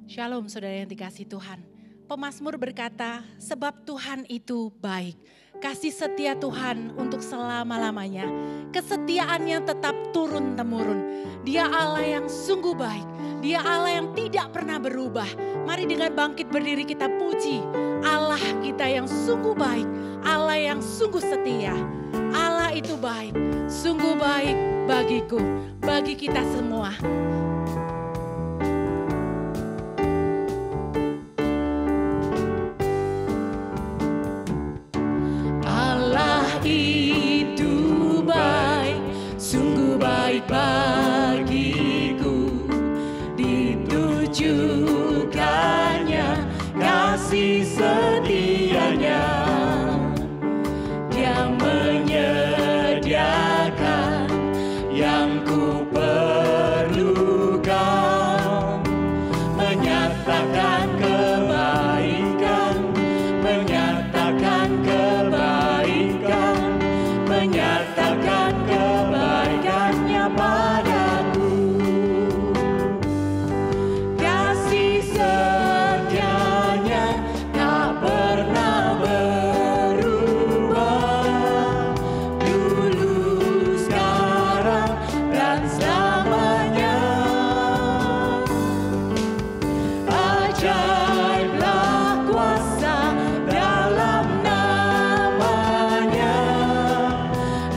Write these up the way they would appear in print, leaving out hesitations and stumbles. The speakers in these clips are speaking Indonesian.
Shalom saudara yang dikasihi Tuhan. Pemazmur berkata, sebab Tuhan itu baik. Kasih setia Tuhan untuk selama-lamanya. Kesetiaannya tetap turun-temurun. Dia Allah yang sungguh baik. Dia Allah yang tidak pernah berubah. Mari dengan bangkit berdiri kita puji Allah kita yang sungguh baik. Allah yang sungguh setia. Allah itu baik. Sungguh baik bagiku, bagi kita semua. Itu baik, sungguh baik bagiku, ditujukannya kasih setianya. Dia menyediakan yang ku perlukan, menyatakan kebaikan, menyatakan kebaikan, menyatakan kebaikannya padaku. Kasih setianya tak pernah berubah, dulu, sekarang, dan selamanya. Ajaiblah kuasa dalam namanya.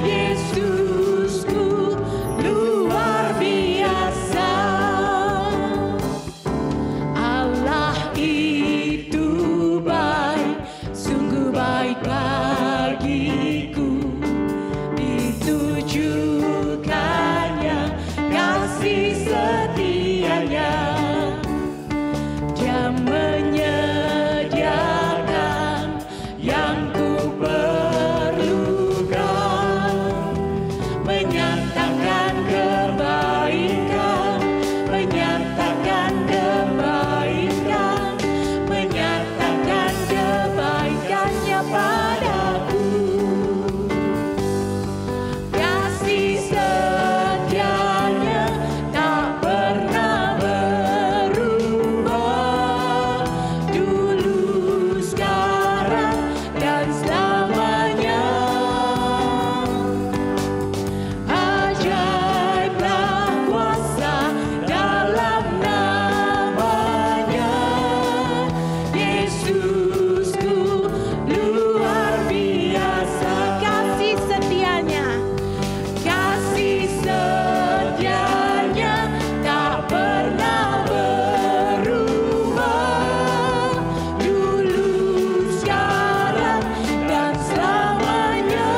Yesusku luar biasa. Allah itu baik, sungguh baik bagiku, ditujukannya kasih setianya. Dia menyediakan yang ku perlukan, menyatakan kebaikan, menyatakan kebaikan, menyatakan kebaikannya padaku. Kasih setianya tak pernah berubah, dulu, sekarang, dan selamanya. Ajaiblah kuasa dalam namanya. Yesusku luar biasa. Kasih setianya, kasih setianya tak pernah berubah, dulu, sekarang, dan selamanya.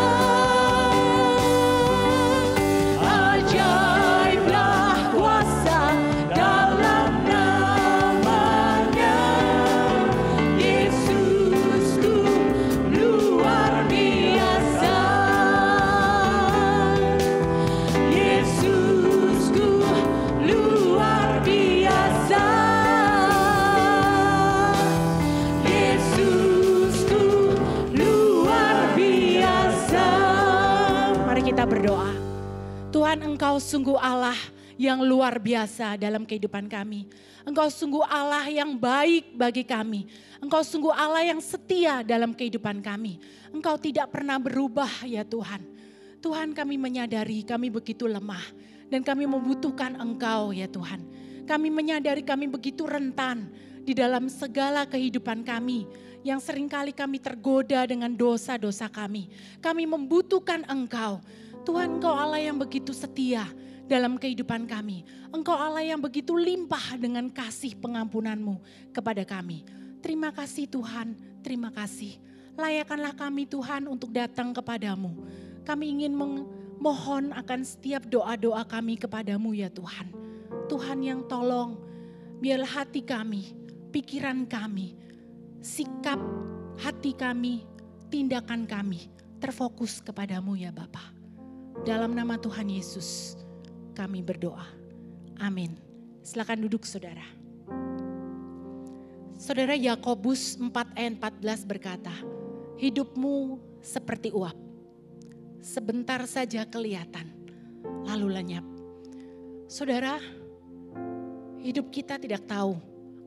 Ajaiblah kuasa dalam namanya. Yesusku luar biasa. Yesusku luar biasa. Yesusku luar biasa. Mari kita berdoa. Tuhan, Engkau sungguh Allah yang luar biasa dalam kehidupan kami. Engkau sungguh Allah yang baik bagi kami. Engkau sungguh Allah yang setia dalam kehidupan kami. Engkau tidak pernah berubah ya Tuhan. Tuhan, kami menyadari kami begitu lemah dan kami membutuhkan Engkau ya Tuhan. Kami menyadari kami begitu rentan di dalam segala kehidupan kami yang seringkali kami tergoda dengan dosa-dosa kami. Kami membutuhkan Engkau. Tuhan, Engkau Allah yang begitu setia dalam kehidupan kami. Engkau Allah yang begitu limpah dengan kasih pengampunan-Mu kepada kami. Terima kasih Tuhan, terima kasih. Layakanlah kami Tuhan untuk datang kepadamu. Kami ingin memohon akan setiap doa-doa kami kepadamu ya Tuhan. Tuhan yang tolong, biarlah hati kami, pikiran kami, sikap hati kami, tindakan kami terfokus kepadamu ya Bapa. Dalam nama Tuhan Yesus kami berdoa. Amin. Silakan duduk saudara. Saudara, Yakobus 4 ayat 14 berkata, hidupmu seperti uap. Sebentar saja kelihatan, lalu lenyap. Saudara, hidup kita tidak tahu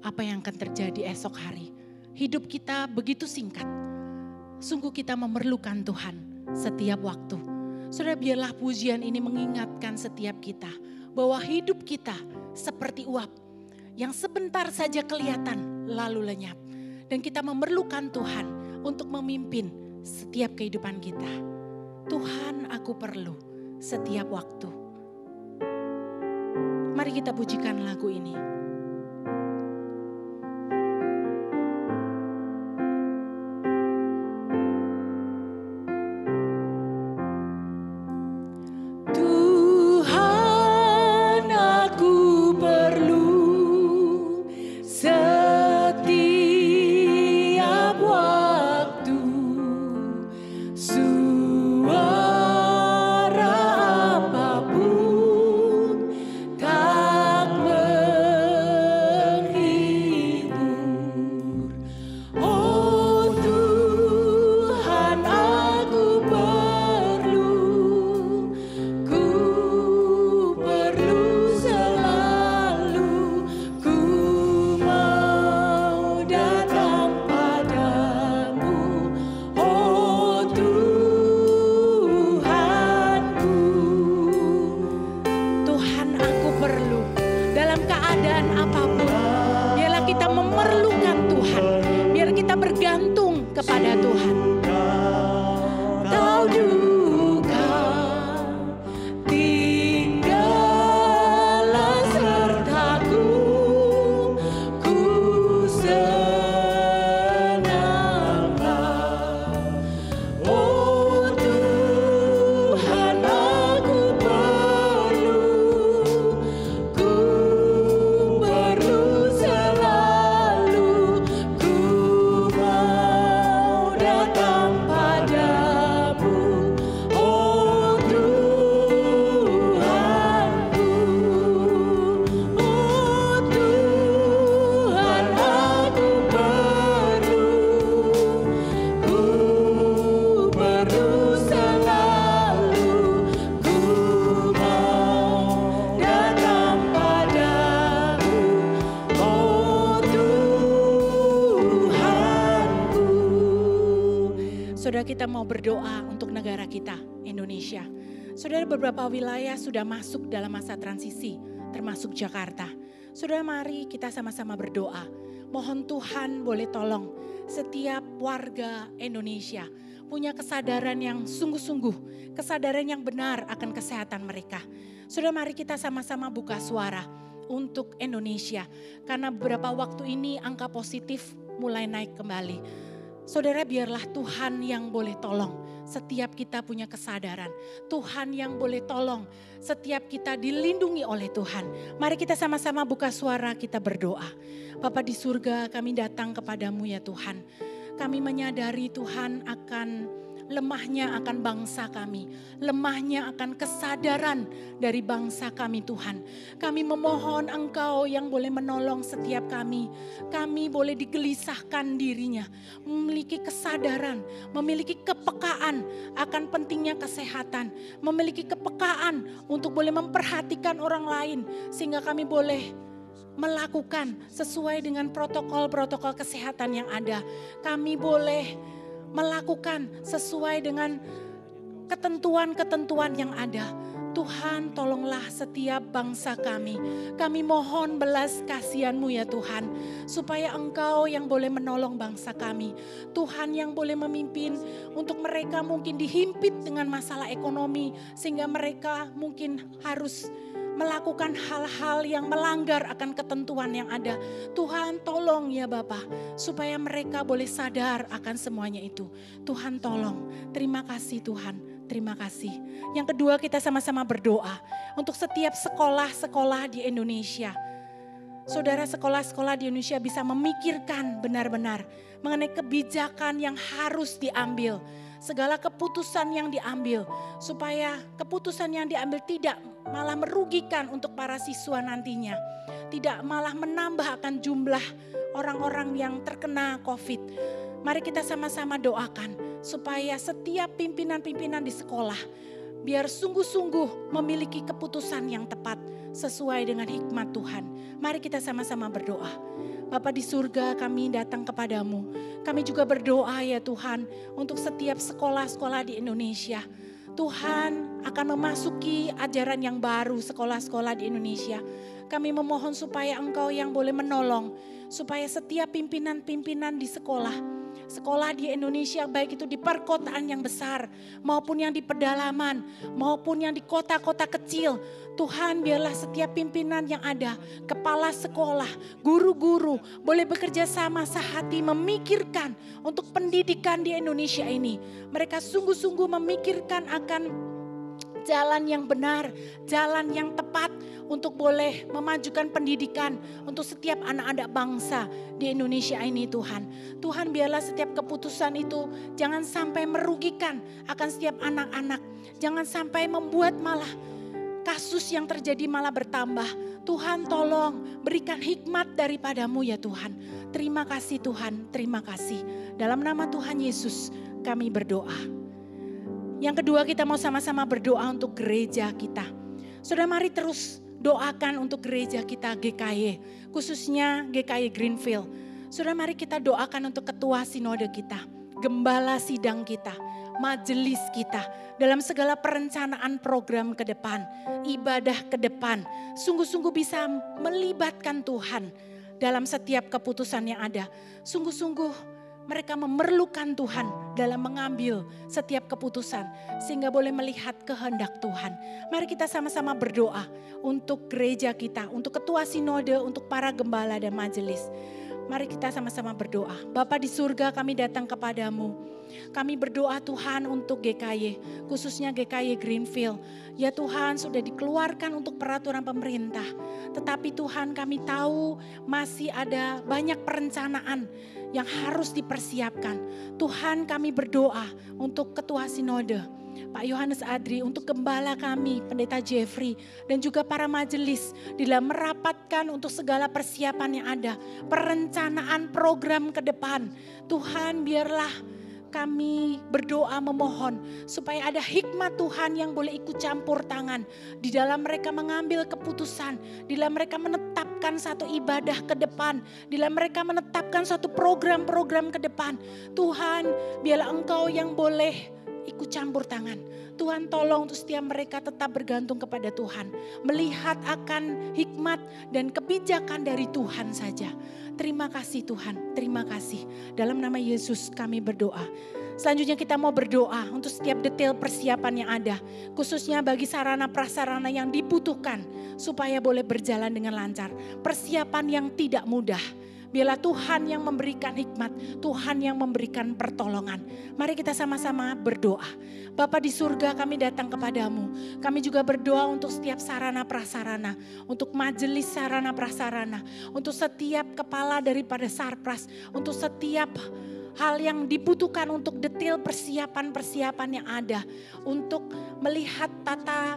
apa yang akan terjadi esok hari. Hidup kita begitu singkat. Sungguh kita memerlukan Tuhan setiap waktu. Saudara, biarlah pujian ini mengingatkan setiap kita bahwa hidup kita seperti uap yang sebentar saja kelihatan lalu lenyap. Dan kita memerlukan Tuhan untuk memimpin setiap kehidupan kita. Tuhan, aku perlu setiap waktu. Mari kita pujikan lagu ini. Saudara, kita mau berdoa untuk negara kita, Indonesia. Saudara, beberapa wilayah sudah masuk dalam masa transisi, termasuk Jakarta. Saudara, mari kita sama-sama berdoa. Mohon Tuhan boleh tolong setiap warga Indonesia punya kesadaran yang sungguh-sungguh, kesadaran yang benar akan kesehatan mereka. Saudara, mari kita sama-sama buka suara untuk Indonesia. Karena beberapa waktu ini angka positif mulai naik kembali. Saudara, biarlah Tuhan yang boleh tolong setiap kita punya kesadaran. Tuhan yang boleh tolong setiap kita dilindungi oleh Tuhan. Mari kita sama-sama buka suara, kita berdoa. Bapa di surga, kami datang kepadamu ya Tuhan. Kami menyadari Tuhan akan lemahnya akan bangsa kami, lemahnya akan kesadaran dari bangsa kami Tuhan. Kami memohon Engkau yang boleh menolong setiap kami. Kami boleh digelisahkan dirinya, memiliki kesadaran, memiliki kepekaan akan pentingnya kesehatan, memiliki kepekaan untuk boleh memperhatikan orang lain sehingga kami boleh melakukan sesuai dengan protokol-protokol kesehatan yang ada. Kami boleh melakukan sesuai dengan ketentuan-ketentuan yang ada. Tuhan, tolonglah setiap bangsa kami. Kami mohon belas kasihan-Mu ya Tuhan, supaya Engkau yang boleh menolong bangsa kami. Tuhan yang boleh memimpin untuk mereka mungkin dihimpit dengan masalah ekonomi, sehingga mereka mungkin harus melakukan hal-hal yang melanggar akan ketentuan yang ada. Tuhan tolong ya Bapa, supaya mereka boleh sadar akan semuanya itu. Tuhan tolong, terima kasih Tuhan, terima kasih. Yang kedua, kita sama-sama berdoa untuk setiap sekolah-sekolah di Indonesia. Saudara, sekolah-sekolah di Indonesia bisa memikirkan benar-benar mengenai kebijakan yang harus diambil. Segala keputusan yang diambil, supaya keputusan yang diambil tidak malah merugikan untuk para siswa nantinya. Tidak malah menambah akan jumlah orang-orang yang terkena COVID. Mari kita sama-sama doakan supaya setiap pimpinan-pimpinan di sekolah biar sungguh-sungguh memiliki keputusan yang tepat sesuai dengan hikmat Tuhan. Mari kita sama-sama berdoa. Bapa di surga, kami datang kepadamu. Kami juga berdoa ya Tuhan untuk setiap sekolah-sekolah di Indonesia. Tuhan akan memasuki ajaran yang baru sekolah-sekolah di Indonesia. Kami memohon supaya Engkau yang boleh menolong, supaya setiap pimpinan-pimpinan di sekolah di Indonesia, baik itu di perkotaan yang besar maupun yang di pedalaman maupun yang di kota-kota kecil, Tuhan biarlah setiap pimpinan yang ada, kepala sekolah, guru-guru boleh bekerja sama sehati memikirkan untuk pendidikan di Indonesia ini. Mereka sungguh-sungguh memikirkan akan jalan yang benar, jalan yang tepat untuk boleh memajukan pendidikan untuk setiap anak-anak bangsa di Indonesia ini Tuhan. Tuhan biarlah setiap keputusan itu jangan sampai merugikan akan setiap anak-anak. Jangan sampai membuat malah kasus yang terjadi malah bertambah. Tuhan tolong berikan hikmat daripadamu ya Tuhan. Terima kasih Tuhan, terima kasih. Dalam nama Tuhan Yesus kami berdoa. Yang kedua, kita mau sama-sama berdoa untuk gereja kita. Saudara, mari terus doakan untuk gereja kita GKY, khususnya GKY Greenfield. Saudara, mari kita doakan untuk ketua sinode kita, gembala sidang kita, majelis kita, dalam segala perencanaan program ke depan, ibadah ke depan, sungguh-sungguh bisa melibatkan Tuhan dalam setiap keputusan yang ada. Sungguh-sungguh mereka memerlukan Tuhan dalam mengambil setiap keputusan sehingga boleh melihat kehendak Tuhan. Mari kita sama-sama berdoa untuk gereja kita, untuk ketua sinode, untuk para gembala dan majelis. Mari kita sama-sama berdoa. Bapa di surga, kami datang kepadamu. Kami berdoa Tuhan untuk GKY, khususnya GKY Greenfield. Ya Tuhan, sudah dikeluarkan untuk peraturan pemerintah. Tetapi Tuhan, kami tahu masih ada banyak perencanaan yang harus dipersiapkan. Tuhan, kami berdoa untuk ketua sinode Pak Yohanes Adri, untuk gembala kami, Pendeta Jeffrey, dan juga para majelis dalam merapatkan untuk segala persiapan yang ada, perencanaan program ke depan. Tuhan, biarlah kami berdoa memohon supaya ada hikmat Tuhan yang boleh ikut campur tangan di dalam mereka mengambil keputusan, di dalam mereka menetapkan satu ibadah ke depan, di dalam mereka menetapkan satu program-program ke depan. Tuhan, biarlah Engkau yang boleh ikut campur tangan. Tuhan, tolong untuk setiap mereka tetap bergantung kepada Tuhan, melihat akan hikmat dan kebijakan dari Tuhan saja. Terima kasih Tuhan, terima kasih. Dalam nama Yesus kami berdoa. Selanjutnya kita mau berdoa untuk setiap detail persiapan yang ada, khususnya bagi sarana prasarana yang dibutuhkan supaya boleh berjalan dengan lancar. Persiapan yang tidak mudah. Biarlah Tuhan yang memberikan hikmat, Tuhan yang memberikan pertolongan. Mari kita sama-sama berdoa. Bapa di surga, kami datang kepadamu. Kami juga berdoa untuk setiap sarana prasarana, untuk majelis sarana prasarana, untuk setiap kepala daripada Sarpras, untuk setiap hal yang dibutuhkan untuk detail persiapan-persiapan yang ada, untuk melihat tata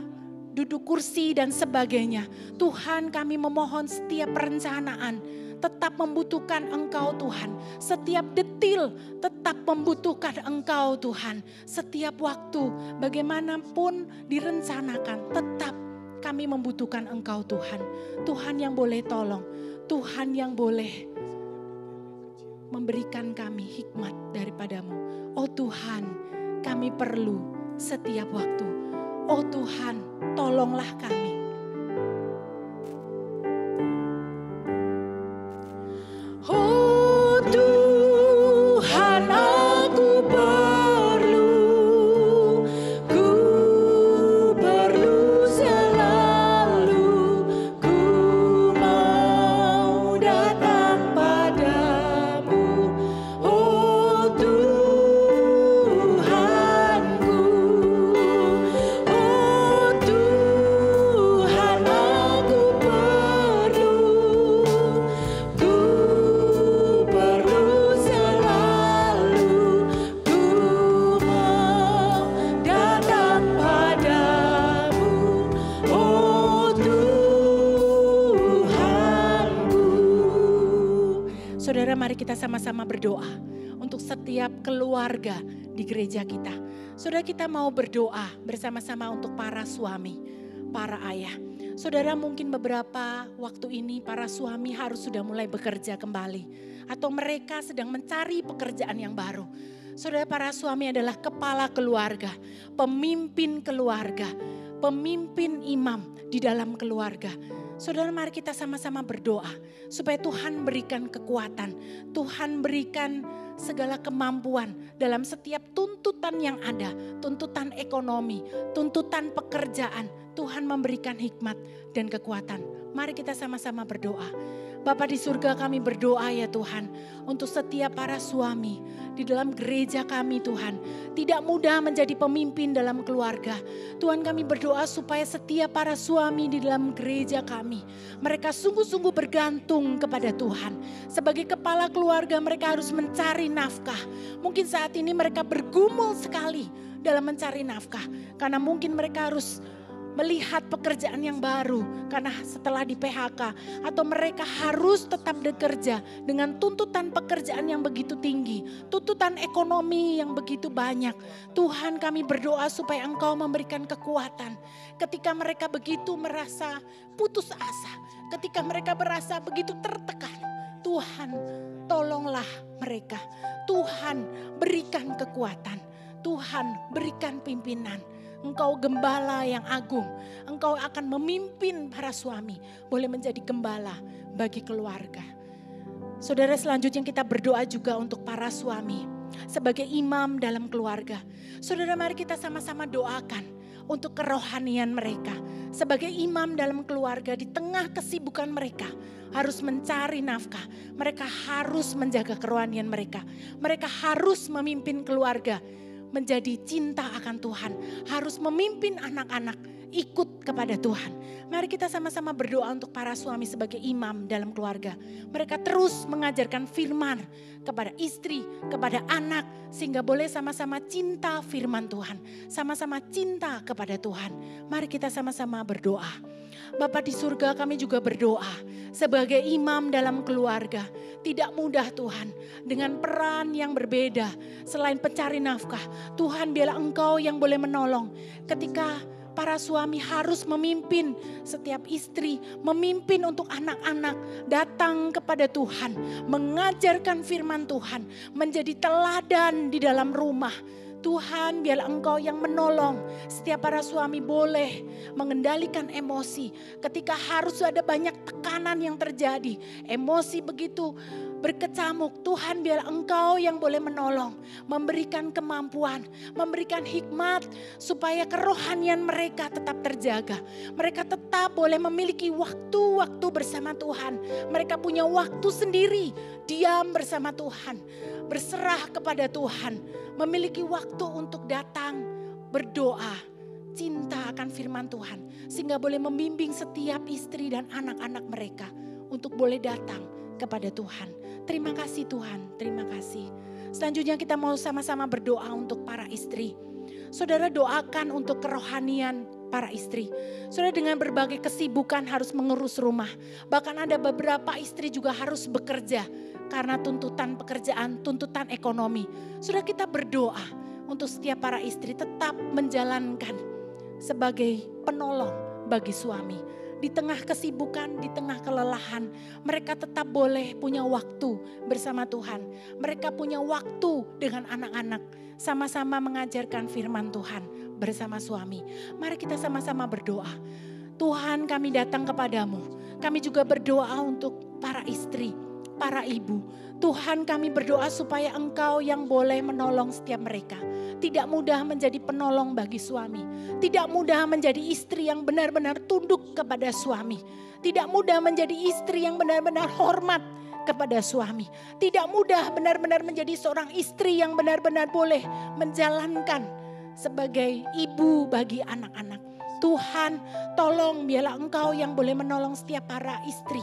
duduk kursi dan sebagainya. Tuhan, kami memohon setiap perencanaan tetap membutuhkan Engkau Tuhan. Setiap detil tetap membutuhkan Engkau Tuhan. Setiap waktu bagaimanapun direncanakan tetap kami membutuhkan Engkau Tuhan. Tuhan yang boleh tolong. Tuhan yang boleh memberikan kami hikmat daripadamu. Oh Tuhan, kami perlu setiap waktu. Oh Tuhan, tolonglah kami. Oh Tuhan, aku perlu selalu, ku mau datang padamu. Oh Tuhanku, oh Tuhan, aku perlu selalu, ku mau datang padamu. Oh Tuhanku. Saudara, mari kita sama-sama berdoa untuk setiap keluarga di gereja kita. Saudara, kita mau berdoa bersama-sama untuk para suami, para ayah. Saudara, mungkin beberapa waktu ini para suami harus sudah mulai bekerja kembali. Atau mereka sedang mencari pekerjaan yang baru. Saudara, para suami adalah kepala keluarga, pemimpin keluarga, pemimpin imam di dalam keluarga. Saudara, mari kita sama-sama berdoa supaya Tuhan berikan kekuatan, Tuhan berikan segala kemampuan dalam setiap tuntutan yang ada, tuntutan ekonomi, tuntutan pekerjaan. Tuhan memberikan hikmat dan kekuatan. Mari kita sama-sama berdoa. Bapa di surga, kami berdoa ya Tuhan, untuk setiap para suami di dalam gereja kami Tuhan. Tidak mudah menjadi pemimpin dalam keluarga. Tuhan, kami berdoa supaya setiap para suami di dalam gereja kami, mereka sungguh-sungguh bergantung kepada Tuhan. Sebagai kepala keluarga mereka harus mencari nafkah. Mungkin saat ini mereka bergumul sekali dalam mencari nafkah. Karena mungkin mereka harus melihat pekerjaan yang baru karena setelah di PHK, atau mereka harus tetap bekerja dengan tuntutan pekerjaan yang begitu tinggi, tuntutan ekonomi yang begitu banyak. Tuhan, kami berdoa supaya Engkau memberikan kekuatan ketika mereka begitu merasa putus asa, ketika mereka merasa begitu tertekan. Tuhan, tolonglah mereka. Tuhan, berikan kekuatan. Tuhan, berikan pimpinan. Engkau gembala yang agung. Engkau akan memimpin para suami boleh menjadi gembala bagi keluarga. Saudara, selanjutnya kita berdoa juga untuk para suami sebagai imam dalam keluarga. Saudara, mari kita sama-sama doakan untuk kerohanian mereka. Sebagai imam dalam keluarga, di tengah kesibukan mereka harus mencari nafkah. Mereka harus menjaga kerohanian mereka. Mereka harus memimpin keluarga menjadi cinta akan Tuhan, harus memimpin anak-anak ikut kepada Tuhan. Mari kita sama-sama berdoa untuk para suami sebagai imam dalam keluarga. Mereka terus mengajarkan firman kepada istri, kepada anak, sehingga boleh sama-sama cinta firman Tuhan, sama-sama cinta kepada Tuhan. Mari kita sama-sama berdoa. Bapa di surga, kami juga berdoa sebagai imam dalam keluarga. Tidak mudah Tuhan, dengan peran yang berbeda selain pencari nafkah. Tuhan, biarlah Engkau yang boleh menolong ketika para suami harus memimpin setiap istri, memimpin untuk anak-anak datang kepada Tuhan, mengajarkan firman Tuhan, menjadi teladan di dalam rumah. Tuhan, biarlah Engkau yang menolong setiap para suami boleh mengendalikan emosi ketika harus ada banyak tekanan yang terjadi. Emosi begitu berkecamuk. Tuhan, biarlah Engkau yang boleh menolong, memberikan kemampuan, memberikan hikmat supaya kerohanian mereka tetap terjaga. Mereka tetap boleh memiliki waktu-waktu bersama Tuhan. Mereka punya waktu sendiri, diam bersama Tuhan, berserah kepada Tuhan, memiliki waktu untuk datang berdoa, cinta akan firman Tuhan, sehingga boleh membimbing setiap istri dan anak-anak mereka untuk boleh datang kepada Tuhan. Terima kasih Tuhan, terima kasih. Selanjutnya kita mau sama-sama berdoa untuk para istri. Saudara, doakan untuk kerohanian para istri. Saudara, dengan berbagai kesibukan harus mengurus rumah. Bahkan ada beberapa istri juga harus bekerja karena tuntutan pekerjaan, tuntutan ekonomi. Saudara, kita berdoa untuk setiap para istri tetap menjalankan sebagai penolong bagi suami. Di tengah kesibukan, di tengah kelelahan, mereka tetap boleh punya waktu bersama Tuhan. Mereka punya waktu dengan anak-anak, sama-sama mengajarkan firman Tuhan bersama suami. Mari kita sama-sama berdoa. Tuhan, kami datang kepadamu. Kami juga berdoa untuk para istri, para ibu. Tuhan, kami berdoa supaya Engkau yang boleh menolong setiap mereka. Tidak mudah menjadi penolong bagi suami. Tidak mudah menjadi istri yang benar-benar tunduk kepada suami. Tidak mudah menjadi istri yang benar-benar hormat kepada suami. Tidak mudah benar-benar menjadi seorang istri yang benar-benar boleh menjalankan sebagai ibu bagi anak-anak. Tuhan, tolong biarlah Engkau yang boleh menolong setiap para istri.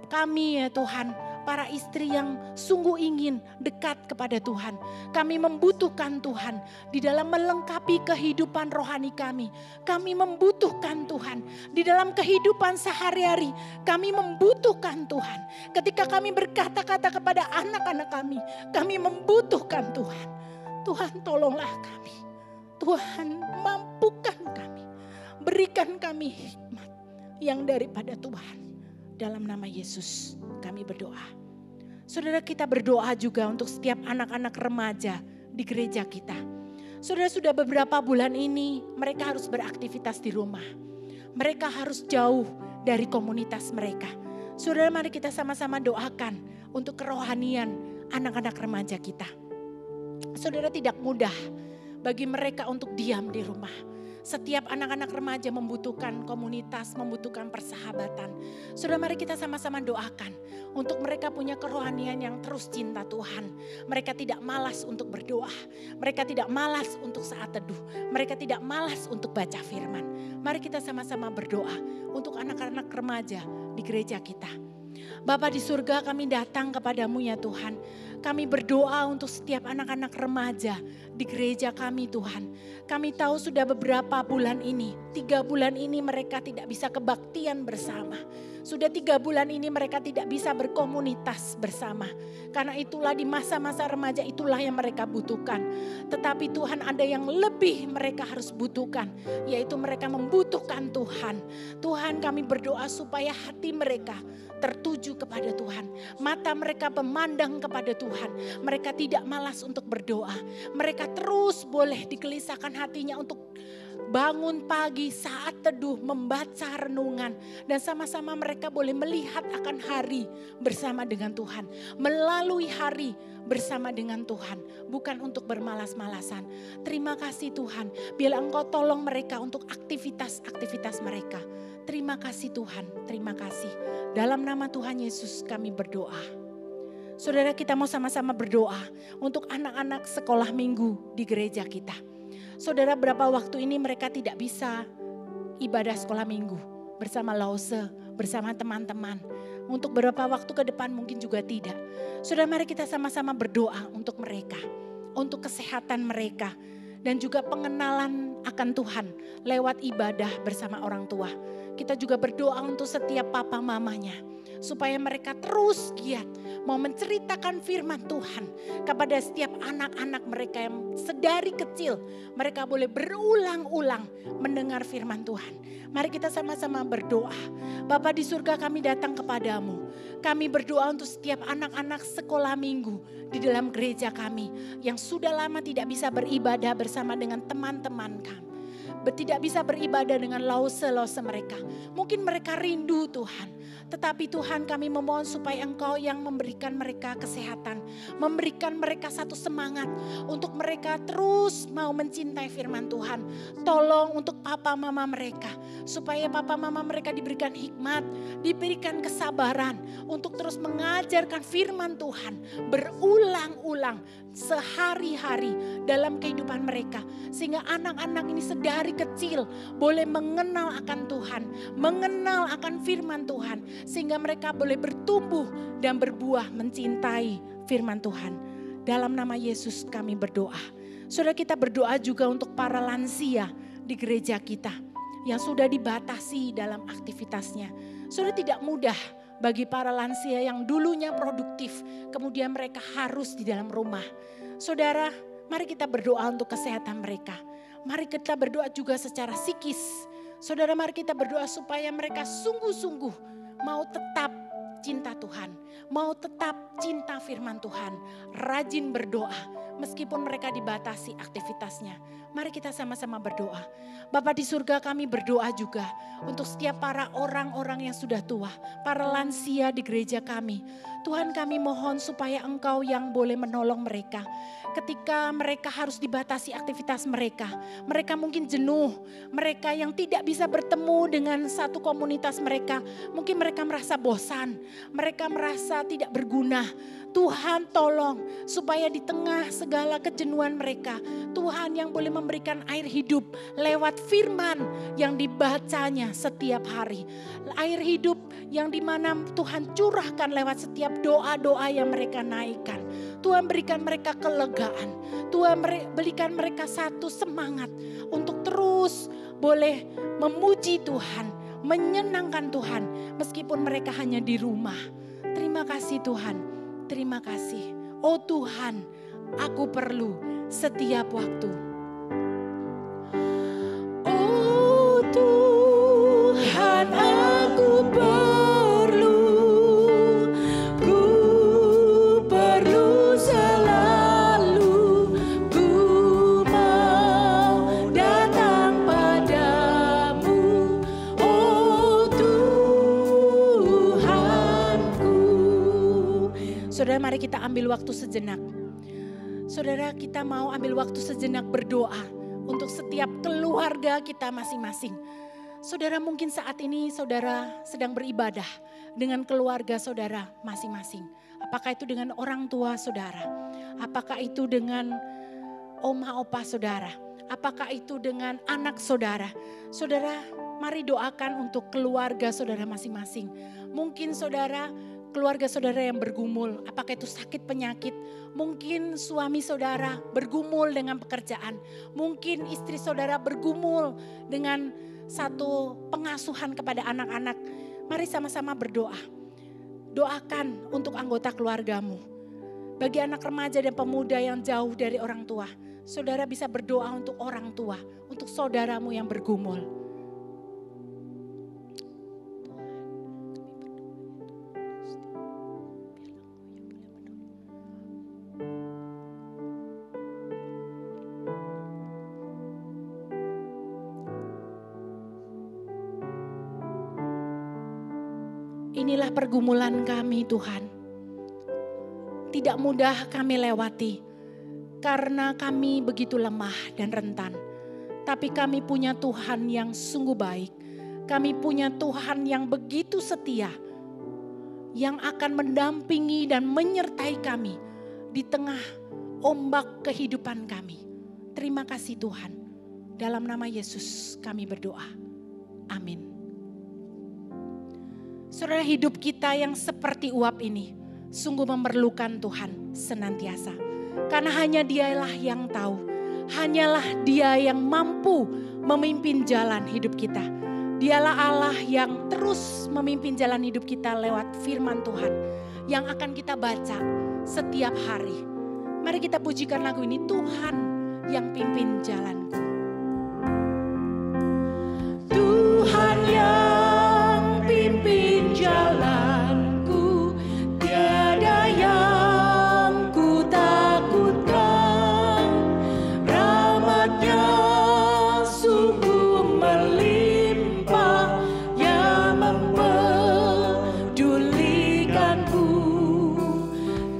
Kami ya Tuhan, para istri yang sungguh ingin dekat kepada Tuhan. Kami membutuhkan Tuhan di dalam melengkapi kehidupan rohani kami. Kami membutuhkan Tuhan di dalam kehidupan sehari-hari. Kami membutuhkan Tuhan. Ketika kami berkata-kata kepada anak-anak kami membutuhkan Tuhan. Tuhan, tolonglah kami. Tuhan, mampukan kami. Berikan kami hikmat. yang daripada Tuhan. Dalam nama Yesus kami berdoa. Saudara, kita berdoa juga untuk setiap anak-anak remaja di gereja kita. Saudara, sudah beberapa bulan ini mereka harus beraktivitas di rumah. Mereka harus jauh dari komunitas mereka. Saudara, mari kita sama-sama doakan untuk kerohanian anak-anak remaja kita. Saudara, tidak mudah bagi mereka untuk diam di rumah. Setiap anak-anak remaja membutuhkan komunitas, membutuhkan persahabatan. Saudara, mari kita sama-sama doakan untuk mereka punya kerohanian yang terus cinta Tuhan. Mereka tidak malas untuk berdoa. Mereka tidak malas untuk saat teduh. Mereka tidak malas untuk baca firman. Mari kita sama-sama berdoa untuk anak-anak remaja di gereja kita. Bapa di surga, kami datang kepadamu ya Tuhan. Kami berdoa untuk setiap anak-anak remaja di gereja kami Tuhan. Kami tahu sudah beberapa bulan ini, 3 bulan ini mereka tidak bisa kebaktian bersama. Sudah 3 bulan ini mereka tidak bisa berkomunitas bersama. Karena itulah di masa-masa remaja itulah yang mereka butuhkan. Tetapi Tuhan, ada yang lebih mereka harus butuhkan, yaitu mereka membutuhkan Tuhan. Tuhan, kami berdoa supaya hati mereka tertuju kepada Tuhan. Mata mereka memandang kepada Tuhan. Mereka tidak malas untuk berdoa. Mereka terus boleh digelisahkan hatinya untuk bangun pagi saat teduh, membaca renungan. Dan sama-sama mereka boleh melihat akan hari bersama dengan Tuhan. Melalui hari bersama dengan Tuhan. Bukan untuk bermalas-malasan. Terima kasih Tuhan. Biarlah Engkau tolong mereka untuk aktivitas-aktivitas mereka. Terima kasih Tuhan, terima kasih. Dalam nama Tuhan Yesus kami berdoa. Saudara, kita mau sama-sama berdoa untuk anak-anak sekolah minggu di gereja kita. Saudara, berapa waktu ini mereka tidak bisa ibadah sekolah minggu bersama Lause, bersama teman-teman. Untuk beberapa waktu ke depan mungkin juga tidak. Saudara, mari kita sama-sama berdoa untuk mereka, untuk kesehatan mereka. Dan juga pengenalan akan Tuhan lewat ibadah bersama orang tua. Kita juga berdoa untuk setiap papa mamanya. Supaya mereka terus giat mau menceritakan firman Tuhan kepada setiap anak-anak mereka yang sedari kecil. Mereka boleh berulang-ulang mendengar firman Tuhan. Mari kita sama-sama berdoa. Bapa di surga, kami datang kepadamu. Kami berdoa untuk setiap anak-anak sekolah minggu di dalam gereja kami. Yang sudah lama tidak bisa beribadah bersama dengan teman-teman kami. Tidak bisa beribadah dengan lause-lause mereka. Mungkin mereka rindu Tuhan. Tetapi Tuhan, kami memohon supaya Engkau yang memberikan mereka kesehatan. Memberikan mereka satu semangat untuk mereka terus mau mencintai firman Tuhan. Tolong untuk papa mama mereka. Supaya papa mama mereka diberikan hikmat, diberikan kesabaran untuk terus mengajarkan firman Tuhan. Berulang-ulang sehari-hari dalam kehidupan mereka. Sehingga anak-anak ini sedari kecil boleh mengenal akan Tuhan, mengenal akan firman Tuhan, sehingga mereka boleh bertumbuh dan berbuah mencintai firman Tuhan. Dalam nama Yesus kami berdoa. Saudara, kita berdoa juga untuk para lansia di gereja kita yang sudah dibatasi dalam aktivitasnya. Saudara, tidak mudah bagi para lansia yang dulunya produktif, kemudian mereka harus di dalam rumah. Saudara, mari kita berdoa untuk kesehatan mereka. Mari kita berdoa juga secara psikis. Saudara, mari kita berdoa supaya mereka sungguh-sungguh mau tetap cinta Tuhan. Mau tetap cinta firman Tuhan. Rajin berdoa meskipun mereka dibatasi aktivitasnya. Mari kita sama-sama berdoa. Bapa di surga, kami berdoa juga untuk setiap para orang-orang yang sudah tua. Para lansia di gereja kami. Tuhan, kami mohon supaya Engkau yang boleh menolong mereka. Ketika mereka harus dibatasi aktivitas mereka. Mereka mungkin jenuh. Mereka yang tidak bisa bertemu dengan satu komunitas mereka. Mungkin mereka merasa bosan. Mereka merasa tidak berguna. Tuhan, tolong supaya di tengah segala kejenuhan mereka, Tuhan yang boleh memberikan air hidup lewat firman yang dibacanya setiap hari. Air hidup yang dimana Tuhan curahkan lewat setiap doa-doa yang mereka naikkan. Tuhan, berikan mereka kelegaan. Tuhan, berikan mereka satu semangat untuk terus boleh memuji Tuhan, menyenangkan Tuhan meskipun mereka hanya di rumah. Terima kasih Tuhan, terima kasih. Oh Tuhan, aku perlu setiap waktu. Oh Tuhan, Saudara, mari kita ambil waktu sejenak. Saudara, kita mau ambil waktu sejenak berdoa untuk setiap keluarga kita masing-masing. Saudara, mungkin saat ini saudara sedang beribadah dengan keluarga saudara masing-masing. Apakah itu dengan orang tua saudara? Apakah itu dengan oma opa saudara? Apakah itu dengan anak saudara? Saudara, mari doakan untuk keluarga saudara masing-masing. Mungkin saudara, keluarga saudara yang bergumul, apakah itu sakit penyakit. Mungkin suami saudara bergumul dengan pekerjaan. Mungkin istri saudara bergumul dengan satu pengasuhan kepada anak-anak. Mari sama-sama berdoa. Doakan untuk anggota keluargamu. Bagi anak remaja dan pemuda yang jauh dari orang tua, saudara bisa berdoa untuk orang tua, untuk saudaramu yang bergumul. Inilah pergumulan kami, Tuhan. Tidak mudah kami lewati karena kami begitu lemah dan rentan. Tapi kami punya Tuhan yang sungguh baik. Kami punya Tuhan yang begitu setia, yang akan mendampingi dan menyertai kami di tengah ombak kehidupan kami. Terima kasih Tuhan. Dalam nama Yesus kami berdoa. Amin. Saudara, hidup kita yang seperti uap ini sungguh memerlukan Tuhan senantiasa. Karena hanya Dialah yang tahu, hanyalah Dia yang mampu memimpin jalan hidup kita. Dialah Allah yang terus memimpin jalan hidup kita lewat firman Tuhan yang akan kita baca setiap hari. Mari kita pujikan lagu ini, Tuhan yang pimpin jalanku. Tuhan yang pimpin jalanku, tiada yang ku takutkan. Rahmat-Nya sungguh melimpah, yang mempedulikanku.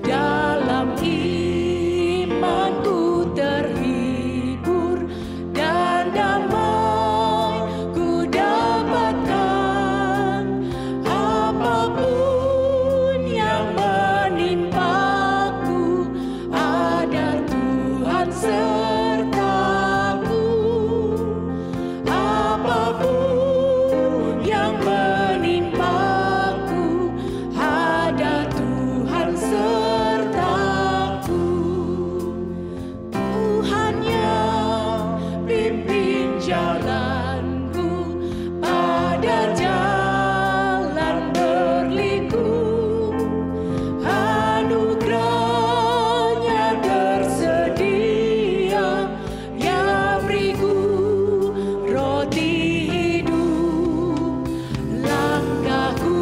Dalam imanku terhibur dan damai ku dapatkan. Apapun yang menimpaku, ada Tuhan sertaku. Apapun yang menimpaku, ada Tuhan sertaku. Tuhan yang pimpin jalanku, pada jalan berliku. Anugerah-Nya tersedia, yang beriku roti hidup. Langkahku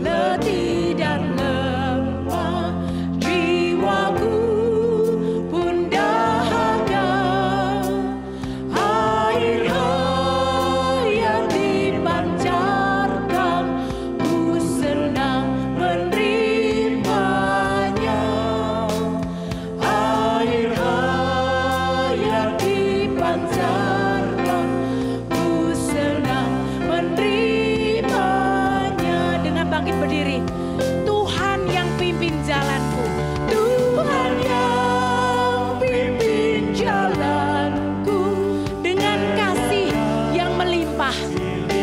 letih dan lemah, jiwaku pun dahaga. Air hayat dipancarkan, ku senang menerimanya. Air hayat dipancarkan, ku senang menerimanya. Dengan bangkit berdiri, Tuhan yang pimpin jalanku, Tuhan yang pimpin jalanku, dengan kasih yang melimpah.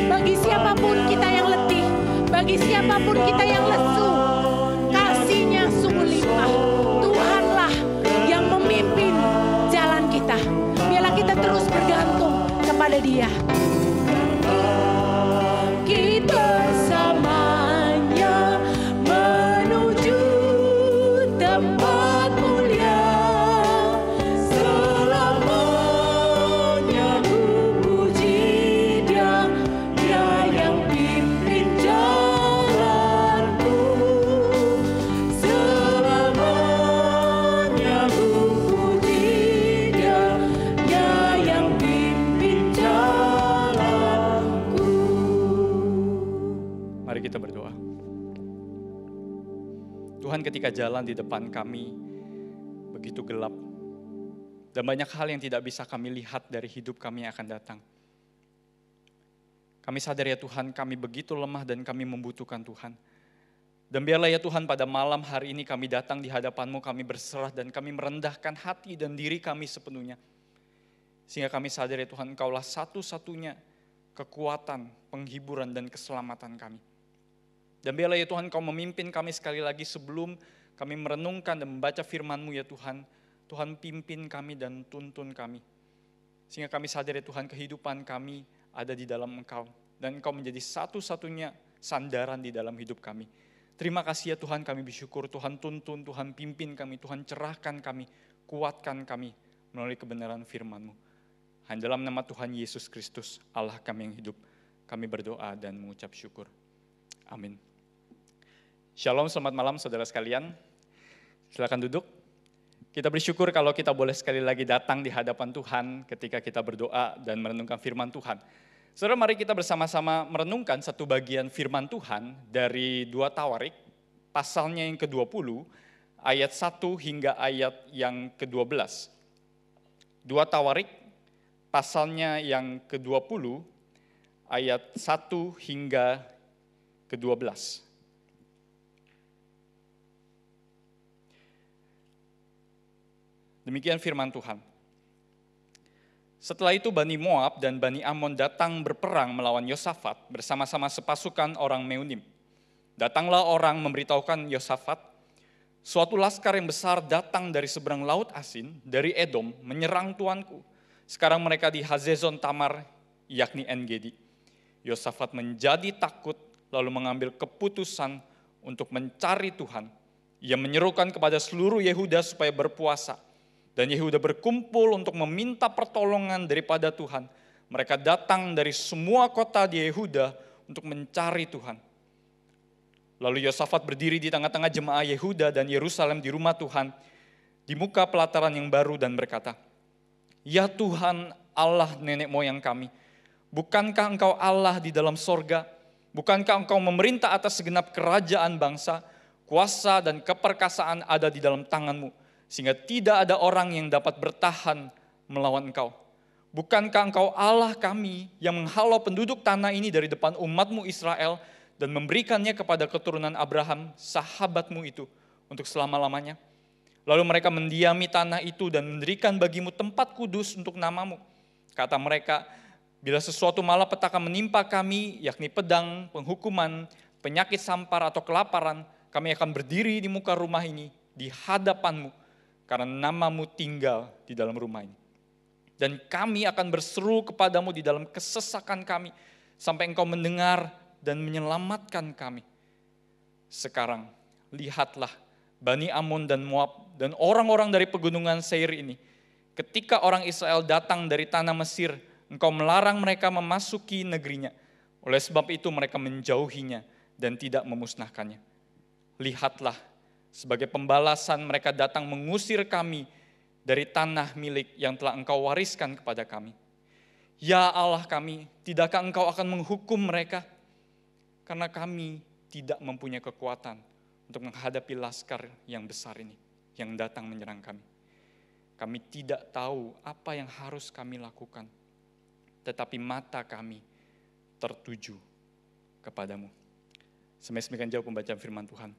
Bagi siapapun kita yang letih, bagi siapapun kita yang lesu, kasih-Nya sungguh limpah. Tuhanlah yang memimpin jalan kita. Biarlah kita terus bergantung kepada Dia. Kita bersamanya menuju tempat mulia. Selamanya ku puji Dia, Dia yang pimpin jalanku. Selamanya ku puji Dia, Dia yang pimpin jalanku. Tuhan, ketika jalan di depan kami begitu gelap, dan banyak hal yang tidak bisa kami lihat dari hidup kami yang akan datang. Kami sadar ya Tuhan, kami begitu lemah dan kami membutuhkan Tuhan. Dan biarlah ya Tuhan, pada malam hari ini kami datang di hadapan-Mu, kami berserah dan kami merendahkan hati dan diri kami sepenuhnya. Sehingga kami sadar ya Tuhan, Engkaulah satu-satunya kekuatan, penghiburan dan keselamatan kami. Dan biarlah ya Tuhan, Kau memimpin kami sekali lagi sebelum kami merenungkan dan membaca firman-Mu ya Tuhan. Tuhan, pimpin kami dan tuntun kami. Sehingga kami sadar ya Tuhan, kehidupan kami ada di dalam Engkau. Dan Engkau menjadi satu-satunya sandaran di dalam hidup kami. Terima kasih ya Tuhan, kami bersyukur. Tuhan tuntun, Tuhan pimpin kami, Tuhan cerahkan kami, kuatkan kami melalui kebenaran firman-Mu. Hanya dalam nama Tuhan Yesus Kristus, Allah kami yang hidup, kami berdoa dan mengucap syukur. Amin. Shalom, selamat malam saudara sekalian. Silakan duduk. Kita bersyukur kalau kita boleh sekali lagi datang di hadapan Tuhan ketika kita berdoa dan merenungkan firman Tuhan. Saudara, mari kita bersama-sama merenungkan satu bagian firman Tuhan dari 2 Tawarik, pasalnya yang ke-20, ayat 1 hingga ayat yang ke-12. 2 Tawarik, pasalnya yang ke-20, ayat 1 hingga ke-12. Demikian firman Tuhan. Setelah itu Bani Moab dan Bani Amon datang berperang melawan Yosafat bersama-sama sepasukan orang Meunim. Datanglah orang memberitahukan Yosafat, suatu laskar yang besar datang dari seberang laut Asin, dari Edom, menyerang tuanku. Sekarang mereka di Hazezon Tamar, yakni En-Gedi. Yosafat menjadi takut, lalu mengambil keputusan untuk mencari Tuhan. Ia menyerukan kepada seluruh Yehuda supaya berpuasa. Dan Yehuda berkumpul untuk meminta pertolongan daripada Tuhan. Mereka datang dari semua kota di Yehuda untuk mencari Tuhan. Lalu Yosafat berdiri di tengah-tengah jemaah Yehuda dan Yerusalem di rumah Tuhan, di muka pelataran yang baru dan berkata, "Ya Tuhan Allah nenek moyang kami, bukankah Engkau Allah di dalam sorga? Bukankah Engkau memerintah atas segenap kerajaan bangsa? Kuasa dan keperkasaan ada di dalam tangan-Mu, sehingga tidak ada orang yang dapat bertahan melawan Engkau. Bukankah Engkau Allah kami yang menghalau penduduk tanah ini dari depan umat-Mu Israel dan memberikannya kepada keturunan Abraham, sahabat-Mu itu, untuk selama-lamanya? Lalu mereka mendiami tanah itu dan mendirikan bagi-Mu tempat kudus untuk nama-Mu. Kata mereka, bila sesuatu malapetaka menimpa kami, yakni pedang, penghukuman, penyakit sampar atau kelaparan, kami akan berdiri di muka rumah ini, di hadapan-Mu, karena nama-Mu tinggal di dalam rumah ini. Dan kami akan berseru kepadamu di dalam kesesakan kami, sampai Engkau mendengar dan menyelamatkan kami. Sekarang, lihatlah Bani Amon dan Moab dan orang-orang dari pegunungan Seir ini. Ketika orang Israel datang dari tanah Mesir, Engkau melarang mereka memasuki negerinya. Oleh sebab itu mereka menjauhinya dan tidak memusnahkannya. Lihatlah, sebagai pembalasan mereka datang mengusir kami dari tanah milik yang telah Engkau wariskan kepada kami. Ya Allah kami, tidakkah Engkau akan menghukum mereka? Karena kami tidak mempunyai kekuatan untuk menghadapi laskar yang besar ini, yang datang menyerang kami. Kami tidak tahu apa yang harus kami lakukan, tetapi mata kami tertuju kepadamu. Demikian jauh pembacaan firman Tuhan.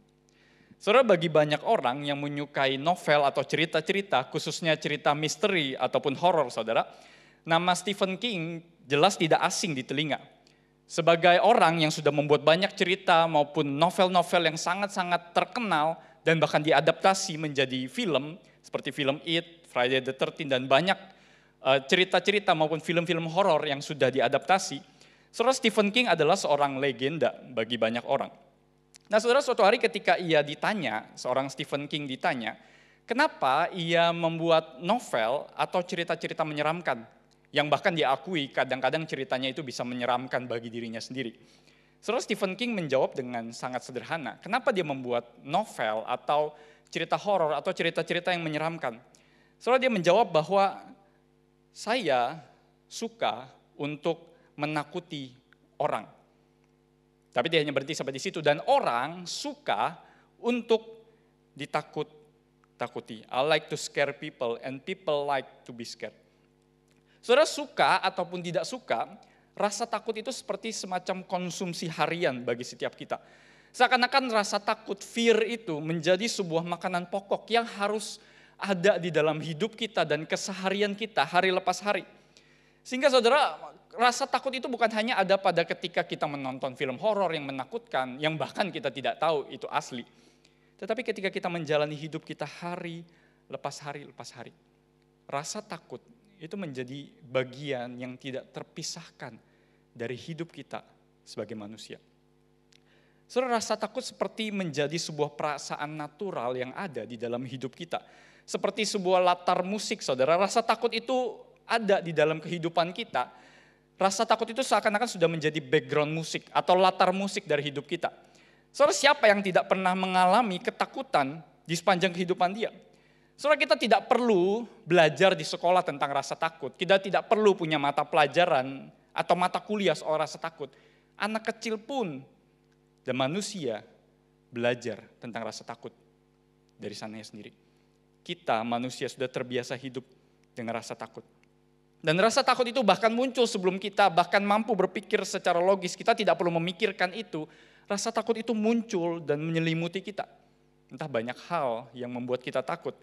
Saudara, bagi banyak orang yang menyukai novel atau cerita-cerita, khususnya cerita misteri ataupun horor, saudara, nama Stephen King jelas tidak asing di telinga. Sebagai orang yang sudah membuat banyak cerita maupun novel-novel yang sangat-sangat terkenal dan bahkan diadaptasi menjadi film, seperti film It, Friday the 13, dan banyak cerita-cerita maupun film-film horor yang sudah diadaptasi, saudara, Stephen King adalah seorang legenda bagi banyak orang. Nah saudara, suatu hari ketika ia ditanya, seorang Stephen King ditanya, kenapa ia membuat novel atau cerita-cerita menyeramkan, yang bahkan diakui kadang-kadang ceritanya itu bisa menyeramkan bagi dirinya sendiri. Saudara, Stephen King menjawab dengan sangat sederhana, kenapa dia membuat novel atau cerita horor atau cerita-cerita yang menyeramkan. Saudara, dia menjawab bahwa saya suka untuk menakuti orang. Tapi dia hanya berhenti sampai di situ, dan orang suka untuk ditakut-takuti. I like to scare people and people like to be scared. Saudara suka ataupun tidak suka, rasa takut itu seperti semacam konsumsi harian bagi setiap kita. Seakan-akan rasa takut, fear itu menjadi sebuah makanan pokok yang harus ada di dalam hidup kita dan keseharian kita hari lepas hari. Sehingga saudara, rasa takut itu bukan hanya ada pada ketika kita menonton film horor yang menakutkan, yang bahkan kita tidak tahu itu asli. Tetapi ketika kita menjalani hidup kita hari lepas hari lepas hari. Rasa takut itu menjadi bagian yang tidak terpisahkan dari hidup kita sebagai manusia. Saudara, rasa takut seperti menjadi sebuah perasaan natural yang ada di dalam hidup kita. Seperti sebuah latar musik, saudara. Rasa takut itu ada di dalam kehidupan kita. Rasa takut itu seakan-akan sudah menjadi background musik atau latar musik dari hidup kita. Saudara, siapa yang tidak pernah mengalami ketakutan di sepanjang kehidupan dia? Saudara, kita tidak perlu belajar di sekolah tentang rasa takut. Kita tidak perlu punya mata pelajaran atau mata kuliah soal rasa takut. Anak kecil pun dan manusia belajar tentang rasa takut dari sananya sendiri. Kita manusia sudah terbiasa hidup dengan rasa takut. Dan rasa takut itu bahkan muncul sebelum kita bahkan mampu berpikir secara logis. Kita tidak perlu memikirkan itu. Rasa takut itu muncul dan menyelimuti kita. Entah banyak hal yang membuat kita takut.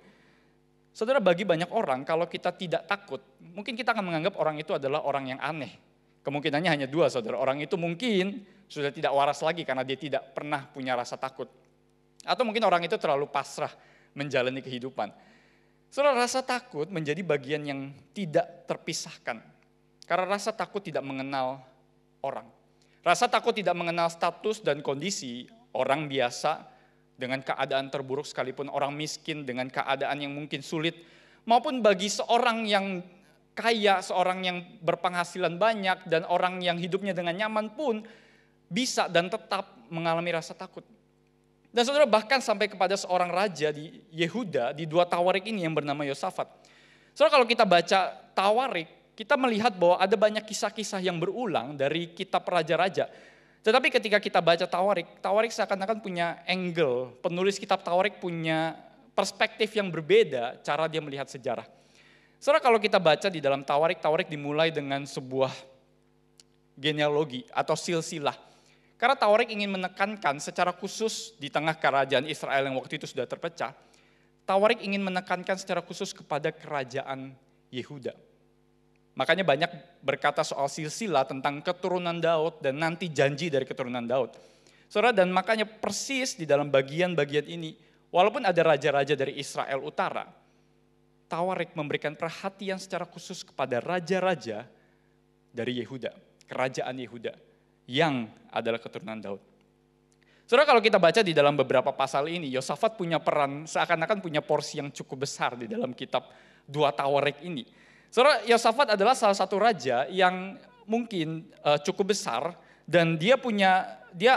Saudara, bagi banyak orang kalau kita tidak takut, mungkin kita akan menganggap orang itu adalah orang yang aneh. Kemungkinannya hanya dua, saudara. Orang itu mungkin sudah tidak waras lagi karena dia tidak pernah punya rasa takut. Atau mungkin orang itu terlalu pasrah menjalani kehidupan. Saudara, rasa takut menjadi bagian yang tidak terpisahkan. Karena rasa takut tidak mengenal orang. Rasa takut tidak mengenal status dan kondisi orang biasa dengan keadaan terburuk sekalipun, orang miskin dengan keadaan yang mungkin sulit. Maupun bagi seorang yang kaya, seorang yang berpenghasilan banyak, dan orang yang hidupnya dengan nyaman pun bisa dan tetap mengalami rasa takut. Dan saudara, bahkan sampai kepada seorang raja di Yehuda, di 2 Tawarik ini yang bernama Yosafat. Saudara, kalau kita baca Tawarik, kita melihat bahwa ada banyak kisah-kisah yang berulang dari kitab raja-raja. Tetapi ketika kita baca Tawarik seakan-akan punya angle, penulis kitab Tawarik punya perspektif yang berbeda cara dia melihat sejarah. Saudara, kalau kita baca di dalam Tawarik dimulai dengan sebuah genealogi atau silsilah. Karena Tawarik ingin menekankan secara khusus di tengah kerajaan Israel yang waktu itu sudah terpecah, Tawarik ingin menekankan secara khusus kepada kerajaan Yehuda. Makanya banyak berkata soal silsilah tentang keturunan Daud dan nanti janji dari keturunan Daud. Saudara, dan makanya persis di dalam bagian-bagian ini, walaupun ada raja-raja dari Israel Utara, Tawarik memberikan perhatian secara khusus kepada raja-raja dari Yehuda, kerajaan Yehuda, yang adalah keturunan Daud. Saudara, kalau kita baca di dalam beberapa pasal ini, Yosafat punya peran, seakan-akan punya porsi yang cukup besar di dalam kitab 2 Tawarik ini. Saudara, Yosafat adalah salah satu raja yang mungkin cukup besar, dan dia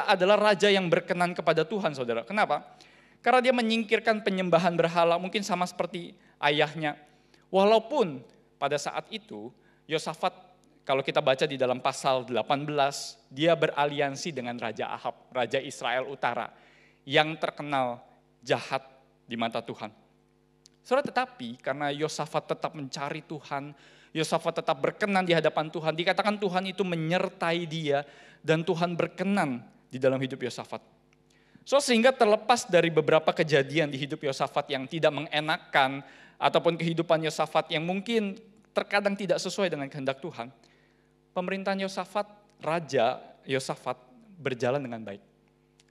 adalah raja yang berkenan kepada Tuhan, saudara. Kenapa? Karena dia menyingkirkan penyembahan berhala, mungkin sama seperti ayahnya. Walaupun pada saat itu, Yosafat, kalau kita baca di dalam pasal 18, dia beraliansi dengan Raja Ahab, Raja Israel Utara, yang terkenal jahat di mata Tuhan. Saudara, tetapi karena Yosafat tetap mencari Tuhan, Yosafat tetap berkenan di hadapan Tuhan, dikatakan Tuhan itu menyertai dia, dan Tuhan berkenan di dalam hidup Yosafat. Sehingga terlepas dari beberapa kejadian di hidup Yosafat yang tidak mengenakan, ataupun kehidupan Yosafat yang mungkin terkadang tidak sesuai dengan kehendak Tuhan, pemerintahan Yosafat, Raja Yosafat berjalan dengan baik.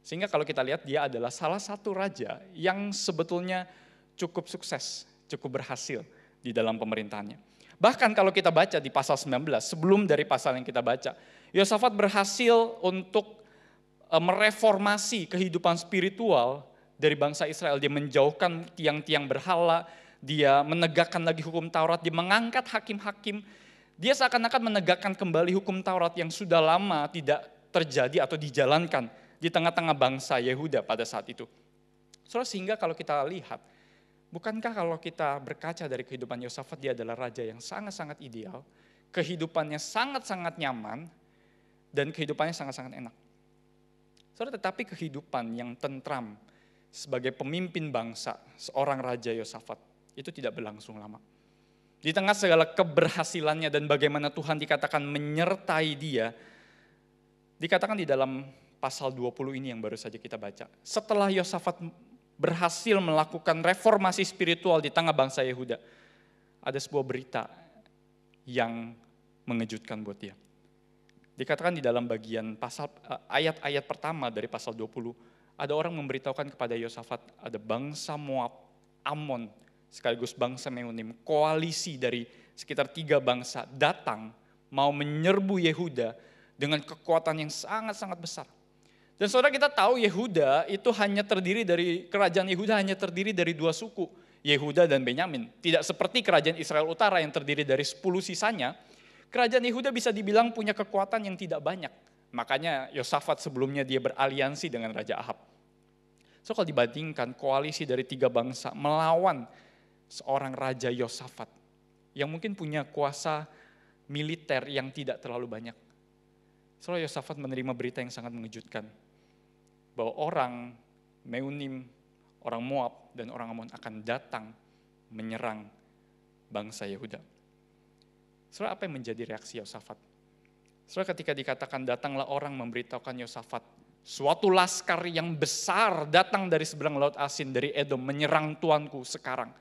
Sehingga kalau kita lihat dia adalah salah satu raja yang sebetulnya cukup sukses, cukup berhasil di dalam pemerintahannya. Bahkan kalau kita baca di pasal 19, sebelum dari pasal yang kita baca, Yosafat berhasil untuk mereformasi kehidupan spiritual dari bangsa Israel. Dia menjauhkan tiang-tiang berhala, dia menegakkan lagi hukum Taurat, dia mengangkat hakim-hakim. Dia seakan-akan menegakkan kembali hukum Taurat yang sudah lama tidak terjadi atau dijalankan di tengah-tengah bangsa Yehuda pada saat itu. Sehingga kalau kita lihat, bukankah kalau kita berkaca dari kehidupan Yosafat, dia adalah raja yang sangat-sangat ideal, kehidupannya sangat-sangat nyaman, dan kehidupannya sangat-sangat enak. Tetapi kehidupan yang tentram, sebagai pemimpin bangsa, seorang Raja Yosafat, itu tidak berlangsung lama. Di tengah segala keberhasilannya dan bagaimana Tuhan dikatakan menyertai dia, dikatakan di dalam pasal 20 ini yang baru saja kita baca. Setelah Yosafat berhasil melakukan reformasi spiritual di tengah bangsa Yehuda, ada sebuah berita yang mengejutkan buat dia. Dikatakan di dalam bagian ayat-ayat pertama dari pasal 20, ada orang memberitahukan kepada Yosafat, ada bangsa Moab, Ammon, sekaligus bangsa Meunim, koalisi dari sekitar 3 bangsa datang mau menyerbu Yehuda dengan kekuatan yang sangat-sangat besar. Dan saudara, kita tahu Yehuda itu kerajaan Yehuda hanya terdiri dari 2 suku, Yehuda dan Benyamin. Tidak seperti kerajaan Israel Utara yang terdiri dari 10 sisanya, kerajaan Yehuda bisa dibilang punya kekuatan yang tidak banyak. Makanya Yosafat sebelumnya dia beraliansi dengan Raja Ahab. So kalau dibandingkan koalisi dari 3 bangsa melawan seorang Raja Yosafat yang mungkin punya kuasa militer yang tidak terlalu banyak. So Yosafat menerima berita yang sangat mengejutkan bahwa orang Meunim, orang Moab dan orang Ammon akan datang menyerang bangsa Yehuda. Saudara, apa yang menjadi reaksi Yosafat? Saudara, ketika dikatakan datanglah orang memberitahukan Yosafat, suatu laskar yang besar datang dari seberang laut Asin, dari Edom, menyerang tuanku sekarang.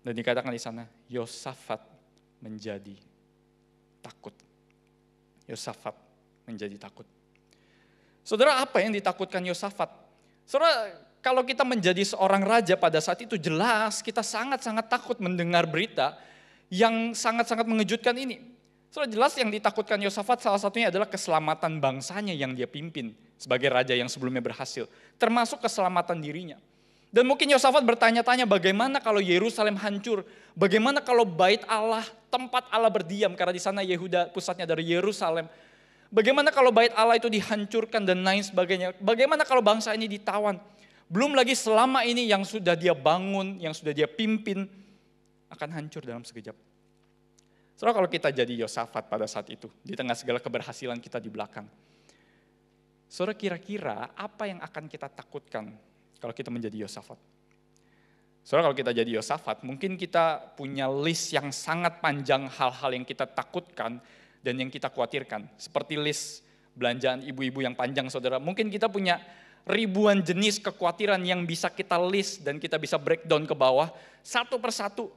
Dan dikatakan di sana, Yosafat menjadi takut. Yosafat menjadi takut. Saudara, apa yang ditakutkan Yosafat? Saudara, kalau kita menjadi seorang raja pada saat itu, jelas kita sangat-sangat takut mendengar berita yang sangat-sangat mengejutkan ini. Saudara, jelas yang ditakutkan Yosafat salah satunya adalah keselamatan bangsanya yang dia pimpin sebagai raja yang sebelumnya berhasil, termasuk keselamatan dirinya. Dan mungkin Yosafat bertanya-tanya, bagaimana kalau Yerusalem hancur? Bagaimana kalau bait Allah, tempat Allah berdiam, karena di sana Yehuda pusatnya dari Yerusalem. Bagaimana kalau bait Allah itu dihancurkan dan lain sebagainya? Bagaimana kalau bangsa ini ditawan? Belum lagi selama ini yang sudah dia bangun, yang sudah dia pimpin, akan hancur dalam sekejap. Saudara, kalau kita jadi Yosafat pada saat itu, di tengah segala keberhasilan kita di belakang, saudara, kira-kira apa yang akan kita takutkan kalau kita menjadi Yosafat? Saudara, kalau kita jadi Yosafat, mungkin kita punya list yang sangat panjang hal-hal yang kita takutkan dan yang kita khawatirkan. Seperti list belanjaan ibu-ibu yang panjang, saudara. Mungkin kita punya ribuan jenis kekhawatiran yang bisa kita list dan kita bisa breakdown ke bawah satu persatu.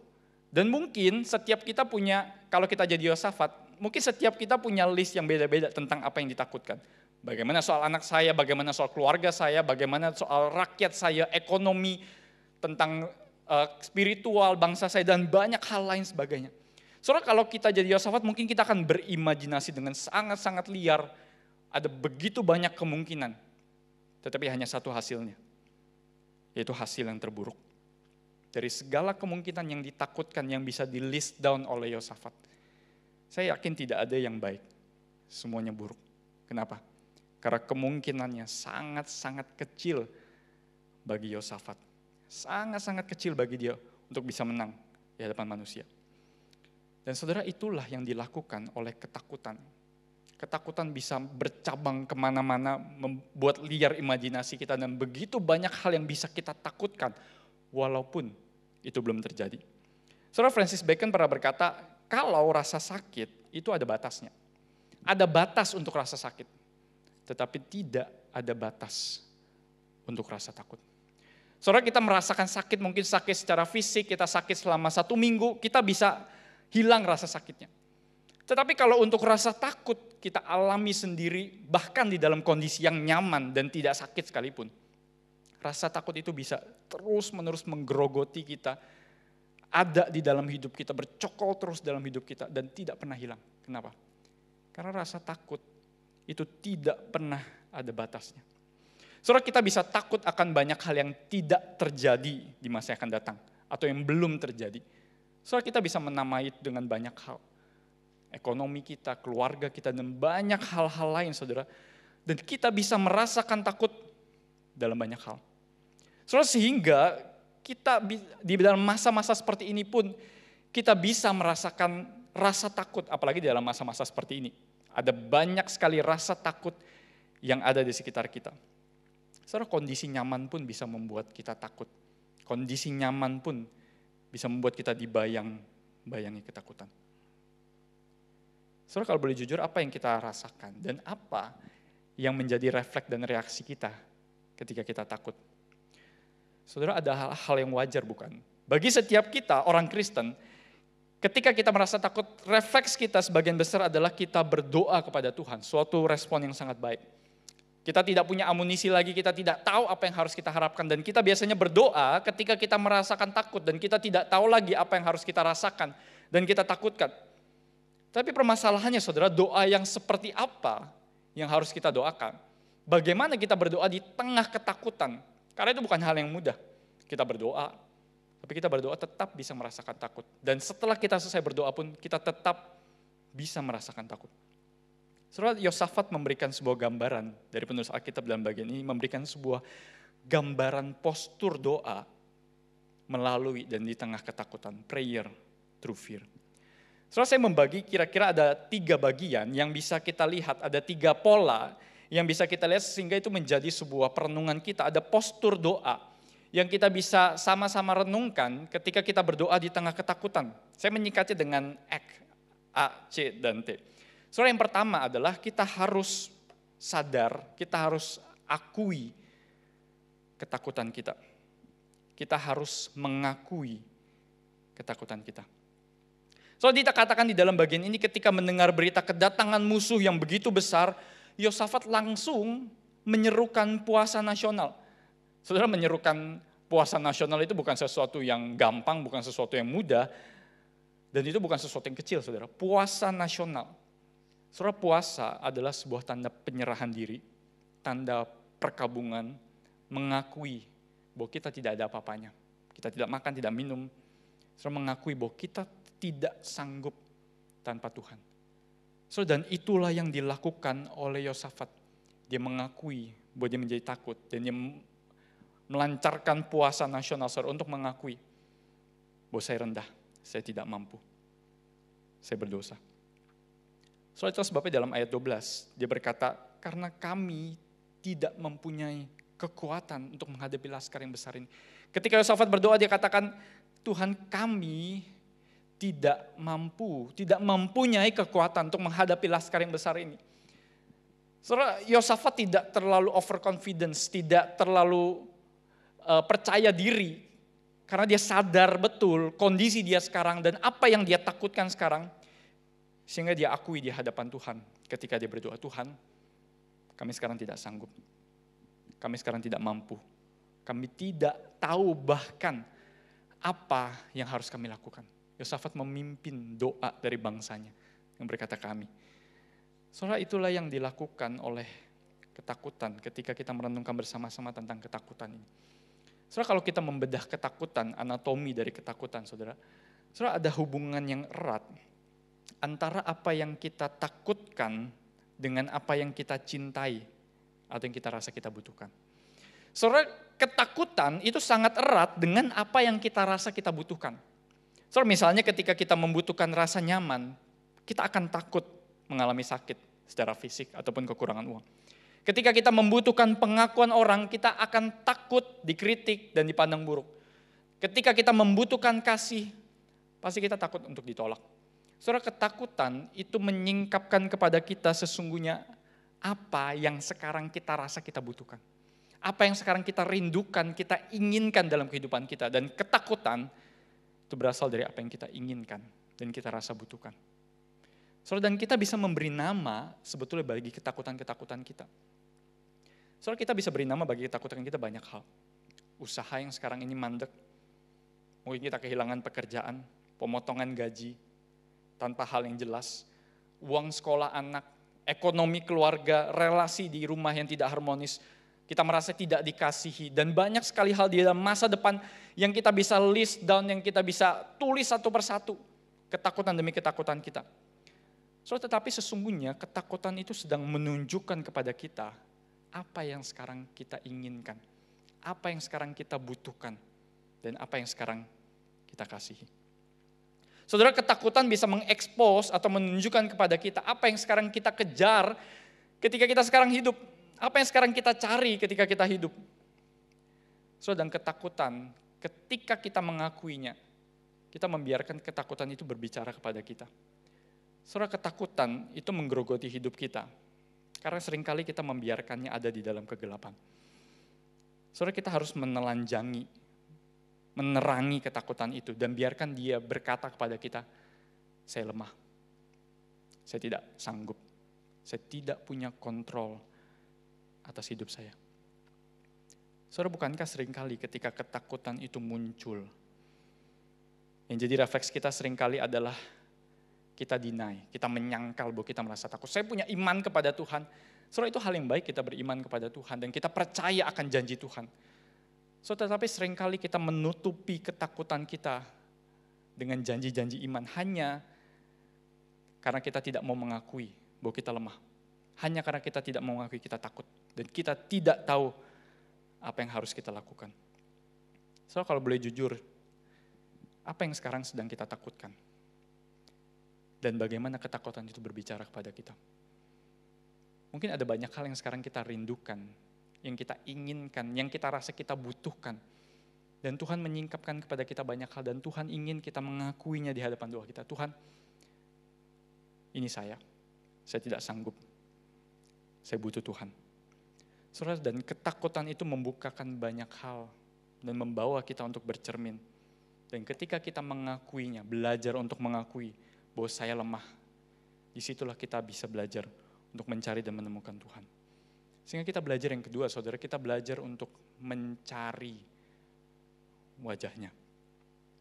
Dan mungkin setiap kita punya, kalau kita jadi Yosafat, mungkin setiap kita punya list yang beda-beda tentang apa yang ditakutkan. Bagaimana soal anak saya, bagaimana soal keluarga saya, bagaimana soal rakyat saya, ekonomi, tentang spiritual bangsa saya, dan banyak hal lain sebagainya. Saudara, kalau kita jadi Yosafat, mungkin kita akan berimajinasi dengan sangat-sangat liar. Ada begitu banyak kemungkinan, tetapi hanya satu hasilnya, yaitu hasil yang terburuk. Dari segala kemungkinan yang ditakutkan yang bisa di list down oleh Yosafat, saya yakin tidak ada yang baik, semuanya buruk. Kenapa? Karena kemungkinannya sangat-sangat kecil bagi Yosafat. Sangat-sangat kecil bagi dia untuk bisa menang di hadapan manusia. Dan saudara, itulah yang dilakukan oleh ketakutan. Ketakutan bisa bercabang kemana-mana, membuat liar imajinasi kita, dan begitu banyak hal yang bisa kita takutkan, walaupun itu belum terjadi. Saudara, Francis Bacon pernah berkata, kalau rasa sakit itu ada batasnya. Ada batas untuk rasa sakit, tetapi tidak ada batas untuk rasa takut. Saudara, kita merasakan sakit, mungkin sakit secara fisik, kita sakit selama 1 minggu, kita bisa hilang rasa sakitnya. Tetapi kalau untuk rasa takut, kita alami sendiri, bahkan di dalam kondisi yang nyaman dan tidak sakit sekalipun. Rasa takut itu bisa terus-menerus menggerogoti kita, ada di dalam hidup kita, bercokol terus dalam hidup kita, dan tidak pernah hilang. Kenapa? Karena rasa takut itu tidak pernah ada batasnya. Saudara, kita bisa takut akan banyak hal yang tidak terjadi di masa yang akan datang, atau yang belum terjadi. Saudara, kita bisa menamai dengan banyak hal. Ekonomi kita, keluarga kita, dan banyak hal-hal lain, saudara. Dan kita bisa merasakan takut dalam banyak hal. Saudara, sehingga kita di dalam masa-masa seperti ini pun, kita bisa merasakan rasa takut, apalagi di dalam masa-masa seperti ini. Ada banyak sekali rasa takut yang ada di sekitar kita. Saudara, kondisi nyaman pun bisa membuat kita takut. Kondisi nyaman pun bisa membuat kita dibayang-bayangi ketakutan. Saudara, kalau boleh jujur, apa yang kita rasakan dan apa yang menjadi refleks dan reaksi kita ketika kita takut? Saudara, ada hal-hal yang wajar bukan? Bagi setiap kita, orang Kristen, ketika kita merasa takut, refleks kita sebagian besar adalah kita berdoa kepada Tuhan. Suatu respon yang sangat baik. Kita tidak punya amunisi lagi, kita tidak tahu apa yang harus kita harapkan. Dan kita biasanya berdoa ketika kita merasakan takut dan kita tidak tahu lagi apa yang harus kita rasakan dan kita takutkan. Tapi permasalahannya saudara, doa yang seperti apa yang harus kita doakan? Bagaimana kita berdoa di tengah ketakutan? Karena itu bukan hal yang mudah. Kita berdoa, tapi kita berdoa tetap bisa merasakan takut. Dan setelah kita selesai berdoa pun kita tetap bisa merasakan takut. Saudara, Yosafat memberikan sebuah gambaran dari penulis Alkitab dalam bagian ini, memberikan sebuah gambaran postur doa melalui dan di tengah ketakutan, prayer through fear. Saudara, saya membagi kira-kira ada 3 bagian yang bisa kita lihat, ada 3 pola yang bisa kita lihat sehingga itu menjadi sebuah perenungan kita. Ada postur doa yang kita bisa sama-sama renungkan ketika kita berdoa di tengah ketakutan. Saya menyingkatnya dengan A, C, dan T. Saudara, yang pertama adalah kita harus sadar, kita harus akui ketakutan kita. Kita harus mengakui ketakutan kita. Saudara, dikatakan di dalam bagian ini ketika mendengar berita kedatangan musuh yang begitu besar, Yosafat langsung menyerukan puasa nasional. Saudara, menyerukan puasa nasional itu bukan sesuatu yang gampang, bukan sesuatu yang mudah, dan itu bukan sesuatu yang kecil, saudara. Puasa nasional. Saudara, puasa adalah sebuah tanda penyerahan diri, tanda perkabungan, mengakui bahwa kita tidak ada apa-apanya. Kita tidak makan, tidak minum. Saudara, mengakui bahwa kita tidak sanggup tanpa Tuhan. Saudara, dan itulah yang dilakukan oleh Yosafat. Dia mengakui bahwa dia menjadi takut, dan dia melancarkan puasa nasional, saudara, untuk mengakui bahwa saya rendah, saya tidak mampu, saya berdosa. Soal itu sebabnya dalam ayat 12, dia berkata, karena kami tidak mempunyai kekuatan untuk menghadapi laskar yang besar ini. Ketika Yosafat berdoa, dia katakan, Tuhan, kami tidak mampu, tidak mempunyai kekuatan untuk menghadapi laskar yang besar ini. Saudara, Yosafat tidak terlalu overconfidence, tidak terlalu percaya diri, karena dia sadar betul kondisi dia sekarang dan apa yang dia takutkan sekarang. Sehingga dia akui di hadapan Tuhan ketika dia berdoa, Tuhan, kami sekarang tidak sanggup. Kami sekarang tidak mampu. Kami tidak tahu bahkan apa yang harus kami lakukan. Yosafat memimpin doa dari bangsanya yang berkata kami. Saudara, itulah yang dilakukan oleh ketakutan ketika kita merenungkan bersama-sama tentang ketakutan ini. Saudara, kalau kita membedah ketakutan, anatomi dari ketakutan, saudara ada hubungan yang erat antara apa yang kita takutkan dengan apa yang kita cintai atau yang kita rasa kita butuhkan. Saudara, ketakutan itu sangat erat dengan apa yang kita rasa kita butuhkan. Saudara, misalnya ketika kita membutuhkan rasa nyaman, kita akan takut mengalami sakit secara fisik ataupun kekurangan uang. Ketika kita membutuhkan pengakuan orang, kita akan takut dikritik dan dipandang buruk. Ketika kita membutuhkan kasih, pasti kita takut untuk ditolak. Saudara, ketakutan itu menyingkapkan kepada kita sesungguhnya apa yang sekarang kita rasa kita butuhkan. Apa yang sekarang kita rindukan, kita inginkan dalam kehidupan kita. Dan ketakutan itu berasal dari apa yang kita inginkan dan kita rasa butuhkan. Saudara, dan kita bisa memberi nama sebetulnya bagi ketakutan-ketakutan kita. Saudara, kita bisa beri nama bagi ketakutan kita banyak hal. Usaha yang sekarang ini mandek, mungkin kita kehilangan pekerjaan, pemotongan gaji, tanpa hal yang jelas, uang sekolah anak, ekonomi keluarga, relasi di rumah yang tidak harmonis, kita merasa tidak dikasihi, dan banyak sekali hal di dalam masa depan yang kita bisa list down, yang kita bisa tulis satu persatu, ketakutan demi ketakutan kita. Tetapi sesungguhnya ketakutan itu sedang menunjukkan kepada kita apa yang sekarang kita inginkan, apa yang sekarang kita butuhkan, dan apa yang sekarang kita kasihi. Saudara, ketakutan bisa mengekspos atau menunjukkan kepada kita apa yang sekarang kita kejar ketika kita sekarang hidup. Apa yang sekarang kita cari ketika kita hidup? Saudara, dan ketakutan, ketika kita mengakuinya, kita membiarkan ketakutan itu berbicara kepada kita. Saudara, ketakutan itu menggerogoti hidup kita. Karena seringkali kita membiarkannya ada di dalam kegelapan. Saudara, kita harus menelanjangi, menerangi ketakutan itu, dan biarkan dia berkata kepada kita, saya lemah, saya tidak sanggup, saya tidak punya kontrol atas hidup saya. Saudara, bukankah seringkali ketika ketakutan itu muncul, yang jadi refleks kita seringkali adalah kita deny, kita menyangkal bahwa kita merasa takut. Saya punya iman kepada Tuhan. Saudara, itu hal yang baik kita beriman kepada Tuhan dan kita percaya akan janji Tuhan. Saudara, tetapi seringkali kita menutupi ketakutan kita dengan janji-janji iman hanya karena kita tidak mau mengakui bahwa kita lemah. Hanya karena kita tidak mau mengakui kita takut. Dan kita tidak tahu apa yang harus kita lakukan. So, kalau boleh jujur, apa yang sekarang sedang kita takutkan? Dan bagaimana ketakutan itu berbicara kepada kita? Mungkin ada banyak hal yang sekarang kita rindukan, yang kita inginkan, yang kita rasa kita butuhkan. Dan Tuhan menyingkapkan kepada kita banyak hal, dan Tuhan ingin kita mengakuinya di hadapan doa kita. Tuhan, ini saya tidak sanggup, saya butuh Tuhan. Saudara, dan ketakutan itu membukakan banyak hal dan membawa kita untuk bercermin. Dan ketika kita mengakuinya, belajar untuk mengakui bahwa saya lemah, disitulah kita bisa belajar untuk mencari dan menemukan Tuhan. Sehingga kita belajar yang kedua, saudara, kita belajar untuk mencari wajahnya.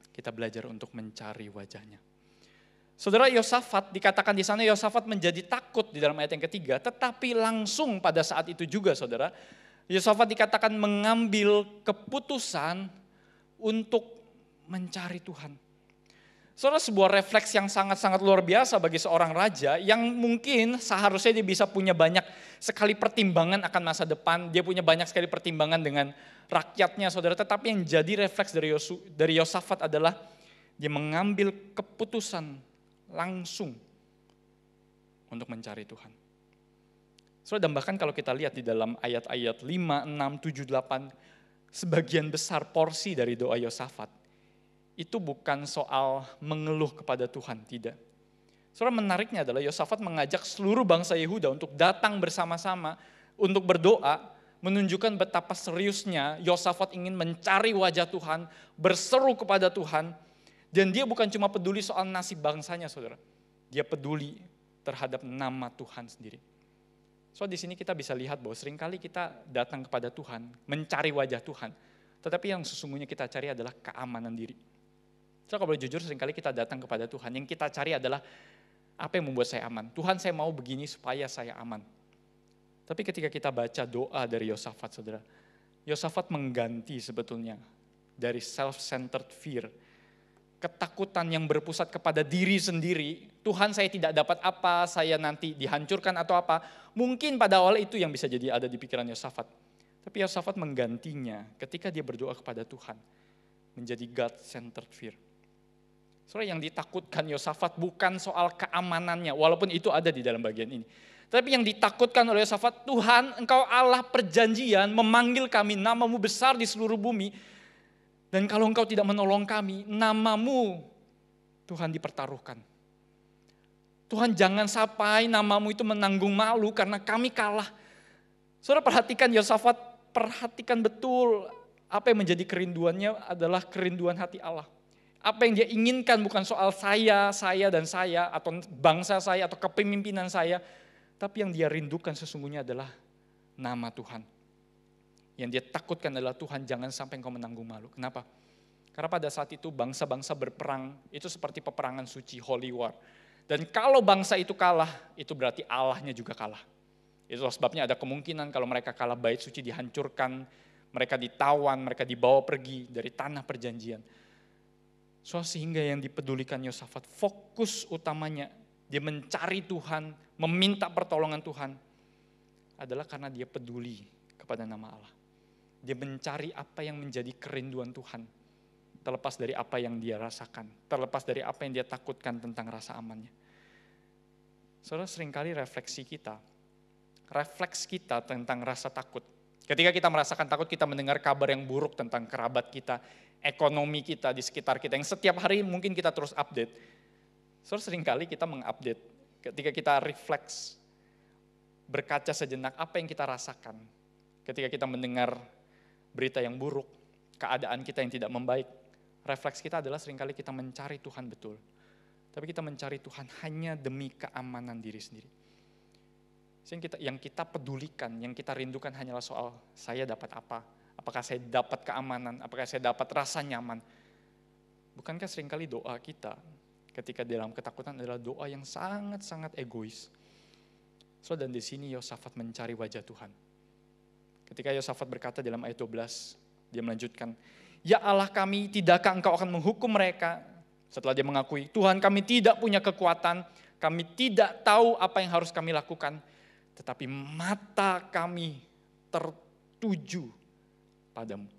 Kita belajar untuk mencari wajahnya. Saudara, Yosafat dikatakan di sana, Yosafat menjadi takut di dalam ayat yang ketiga, tetapi langsung pada saat itu juga, saudara, Yosafat dikatakan mengambil keputusan untuk mencari Tuhan. Saudara, sebuah refleks yang sangat-sangat luar biasa bagi seorang raja yang mungkin seharusnya dia bisa punya banyak sekali pertimbangan akan masa depan, dia punya banyak sekali pertimbangan dengan rakyatnya, saudara, tetapi yang jadi refleks dari Yosafat adalah dia mengambil keputusan langsung untuk mencari Tuhan. Saudara, dan bahkan kalau kita lihat di dalam ayat-ayat 5, 6, 7, 8, sebagian besar porsi dari doa Yosafat, itu bukan soal mengeluh kepada Tuhan, tidak. Saudara, menariknya adalah Yosafat mengajak seluruh bangsa Yehuda untuk datang bersama-sama untuk berdoa, menunjukkan betapa seriusnya Yosafat ingin mencari wajah Tuhan, berseru kepada Tuhan. Dan dia bukan cuma peduli soal nasib bangsanya, saudara. Dia peduli terhadap nama Tuhan sendiri. So, di sini kita bisa lihat bahwa seringkali kita datang kepada Tuhan, mencari wajah Tuhan. Tetapi yang sesungguhnya kita cari adalah keamanan diri. So, kalau boleh jujur, seringkali kita datang kepada Tuhan. Yang kita cari adalah apa yang membuat saya aman. Tuhan, saya mau begini supaya saya aman. Tapi ketika kita baca doa dari Yosafat, saudara, Yosafat mengganti sebetulnya dari self-centered fear, ketakutan yang berpusat kepada diri sendiri. Tuhan, saya tidak dapat apa, saya nanti dihancurkan atau apa. Mungkin pada awal itu yang bisa jadi ada di pikiran Yosafat. Tapi Yosafat menggantinya ketika dia berdoa kepada Tuhan menjadi God-centered fear. Soalnya yang ditakutkan Yosafat bukan soal keamanannya, walaupun itu ada di dalam bagian ini. Tapi yang ditakutkan oleh Yosafat, Tuhan, Engkau Allah perjanjian memanggil kami, namamu besar di seluruh bumi. Dan kalau Engkau tidak menolong kami, namamu Tuhan dipertaruhkan. Tuhan, jangan sampai namamu itu menanggung malu karena kami kalah. Saudara, perhatikan Yosafat, perhatikan betul apa yang menjadi kerinduannya adalah kerinduan hati Allah. Apa yang dia inginkan bukan soal saya dan saya, atau bangsa saya, atau kepemimpinan saya. Tapi yang dia rindukan sesungguhnya adalah nama Tuhan. Yang dia takutkan adalah Tuhan, jangan sampai Engkau menanggung malu. Kenapa? Karena pada saat itu bangsa-bangsa berperang, itu seperti peperangan suci, holy war. Dan kalau bangsa itu kalah, itu berarti Allahnya juga kalah. Itulah sebabnya ada kemungkinan kalau mereka kalah, bait suci dihancurkan, mereka ditawan, mereka dibawa pergi dari tanah perjanjian. So, sehingga yang dipedulikan Yosafat, fokus utamanya, dia mencari Tuhan, meminta pertolongan Tuhan, adalah karena dia peduli kepada nama Allah. Dia mencari apa yang menjadi kerinduan Tuhan, terlepas dari apa yang dia rasakan, terlepas dari apa yang dia takutkan tentang rasa amannya. Saudara, seringkali refleksi kita refleks kita tentang rasa takut. Ketika kita merasakan takut, kita mendengar kabar yang buruk tentang kerabat kita, ekonomi kita di sekitar kita, yang setiap hari mungkin kita terus update. Seringkali kita mengupdate, ketika kita refleks, berkaca sejenak apa yang kita rasakan. Ketika kita mendengar berita yang buruk, keadaan kita yang tidak membaik, refleks kita adalah seringkali kita mencari Tuhan betul. Tapi kita mencari Tuhan hanya demi keamanan diri sendiri. Yang kita pedulikan, yang kita rindukan hanyalah soal saya dapat apa, apakah saya dapat keamanan, apakah saya dapat rasa nyaman. Bukankah seringkali doa kita ketika dalam ketakutan adalah doa yang sangat-sangat egois. Dan di sini Yosafat mencari wajah Tuhan. Ketika Yosafat berkata dalam ayat 12, dia melanjutkan, "Ya Allah kami, tidakkah engkau akan menghukum mereka?" Setelah dia mengakui, "Tuhan, kami tidak punya kekuatan, kami tidak tahu apa yang harus kami lakukan, tetapi mata kami tertuju padamu."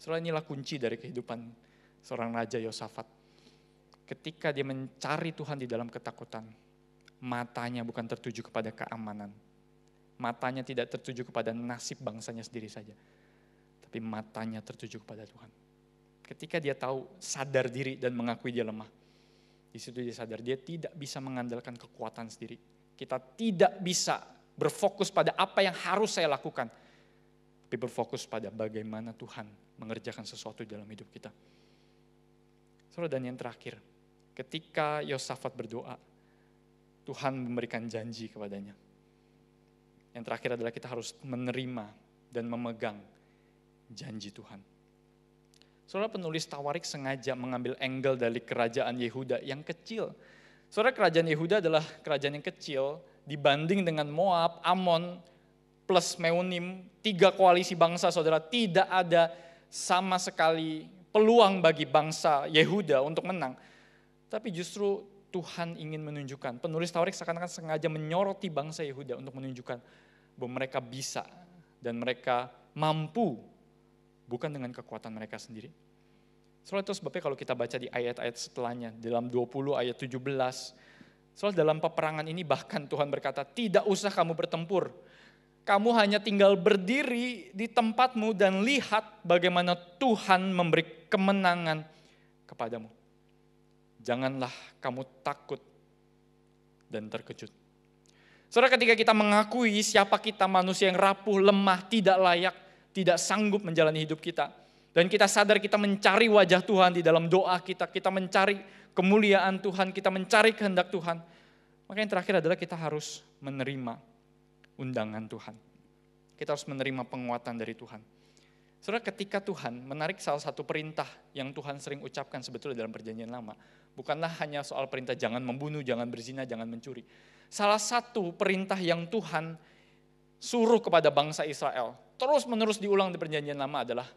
Inilah kunci dari kehidupan seorang Raja Yosafat. Ketika dia mencari Tuhan di dalam ketakutan, matanya bukan tertuju kepada keamanan. Matanya tidak tertuju kepada nasib bangsanya sendiri saja. Tapi matanya tertuju kepada Tuhan. Ketika dia tahu, sadar diri dan mengakui dia lemah. Di situ dia sadar dia tidak bisa mengandalkan kekuatan sendiri. Kita tidak bisa berfokus pada apa yang harus saya lakukan. Tapi berfokus pada bagaimana Tuhan mengerjakan sesuatu dalam hidup kita. Dan yang terakhir, ketika Yosafat berdoa, Tuhan memberikan janji kepadanya. Yang terakhir adalah kita harus menerima dan memegang janji Tuhan. Penulis Tawarik sengaja mengambil angle dari kerajaan Yehuda yang kecil. Kerajaan Yehuda adalah kerajaan yang kecil dibanding dengan Moab, Amon, plus Meunim, 3 koalisi bangsa saudara. Tidak ada sama sekali peluang bagi bangsa Yehuda untuk menang. Tapi justru Tuhan ingin menunjukkan, penulis Tawarik seakan-akan sengaja menyoroti bangsa Yehuda untuk menunjukkan bahwa mereka bisa dan mereka mampu, bukan dengan kekuatan mereka sendiri. Itu sebabnya kalau kita baca di ayat-ayat setelahnya, dalam 20 ayat 17, dalam peperangan ini bahkan Tuhan berkata, "Tidak usah kamu bertempur, kamu hanya tinggal berdiri di tempatmu dan lihat bagaimana Tuhan memberi kemenangan kepadamu. Janganlah kamu takut dan terkejut." Ketika kita mengakui siapa kita, manusia yang rapuh, lemah, tidak layak, tidak sanggup menjalani hidup kita. Dan kita sadar kita mencari wajah Tuhan di dalam doa kita, kita mencari kemuliaan Tuhan, kita mencari kehendak Tuhan. Maka yang terakhir adalah kita harus menerima undangan Tuhan. Kita harus menerima penguatan dari Tuhan. Ketika Tuhan menarik salah satu perintah yang Tuhan sering ucapkan sebetulnya dalam perjanjian lama, bukanlah hanya soal perintah jangan membunuh, jangan berzina, jangan mencuri. Salah satu perintah yang Tuhan suruh kepada bangsa Israel, terus menerus diulang di perjanjian lama adalah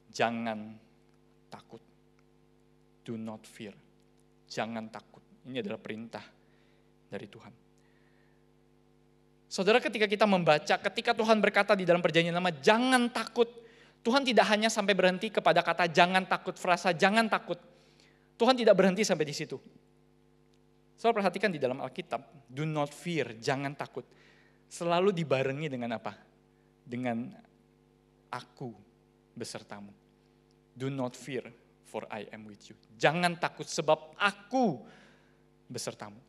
jangan takut. Do not fear. Jangan takut. Ini adalah perintah dari Tuhan. Saudara, ketika kita membaca, ketika Tuhan berkata di dalam perjanjian lama, jangan takut. Tuhan tidak hanya sampai berhenti kepada kata jangan takut, frasa jangan takut. Tuhan tidak berhenti sampai di situ. Saudara perhatikan di dalam Alkitab, do not fear, jangan takut. Selalu dibarengi dengan apa? Dengan aku besertamu. Do not fear, for I am with you. Jangan takut sebab aku besertamu.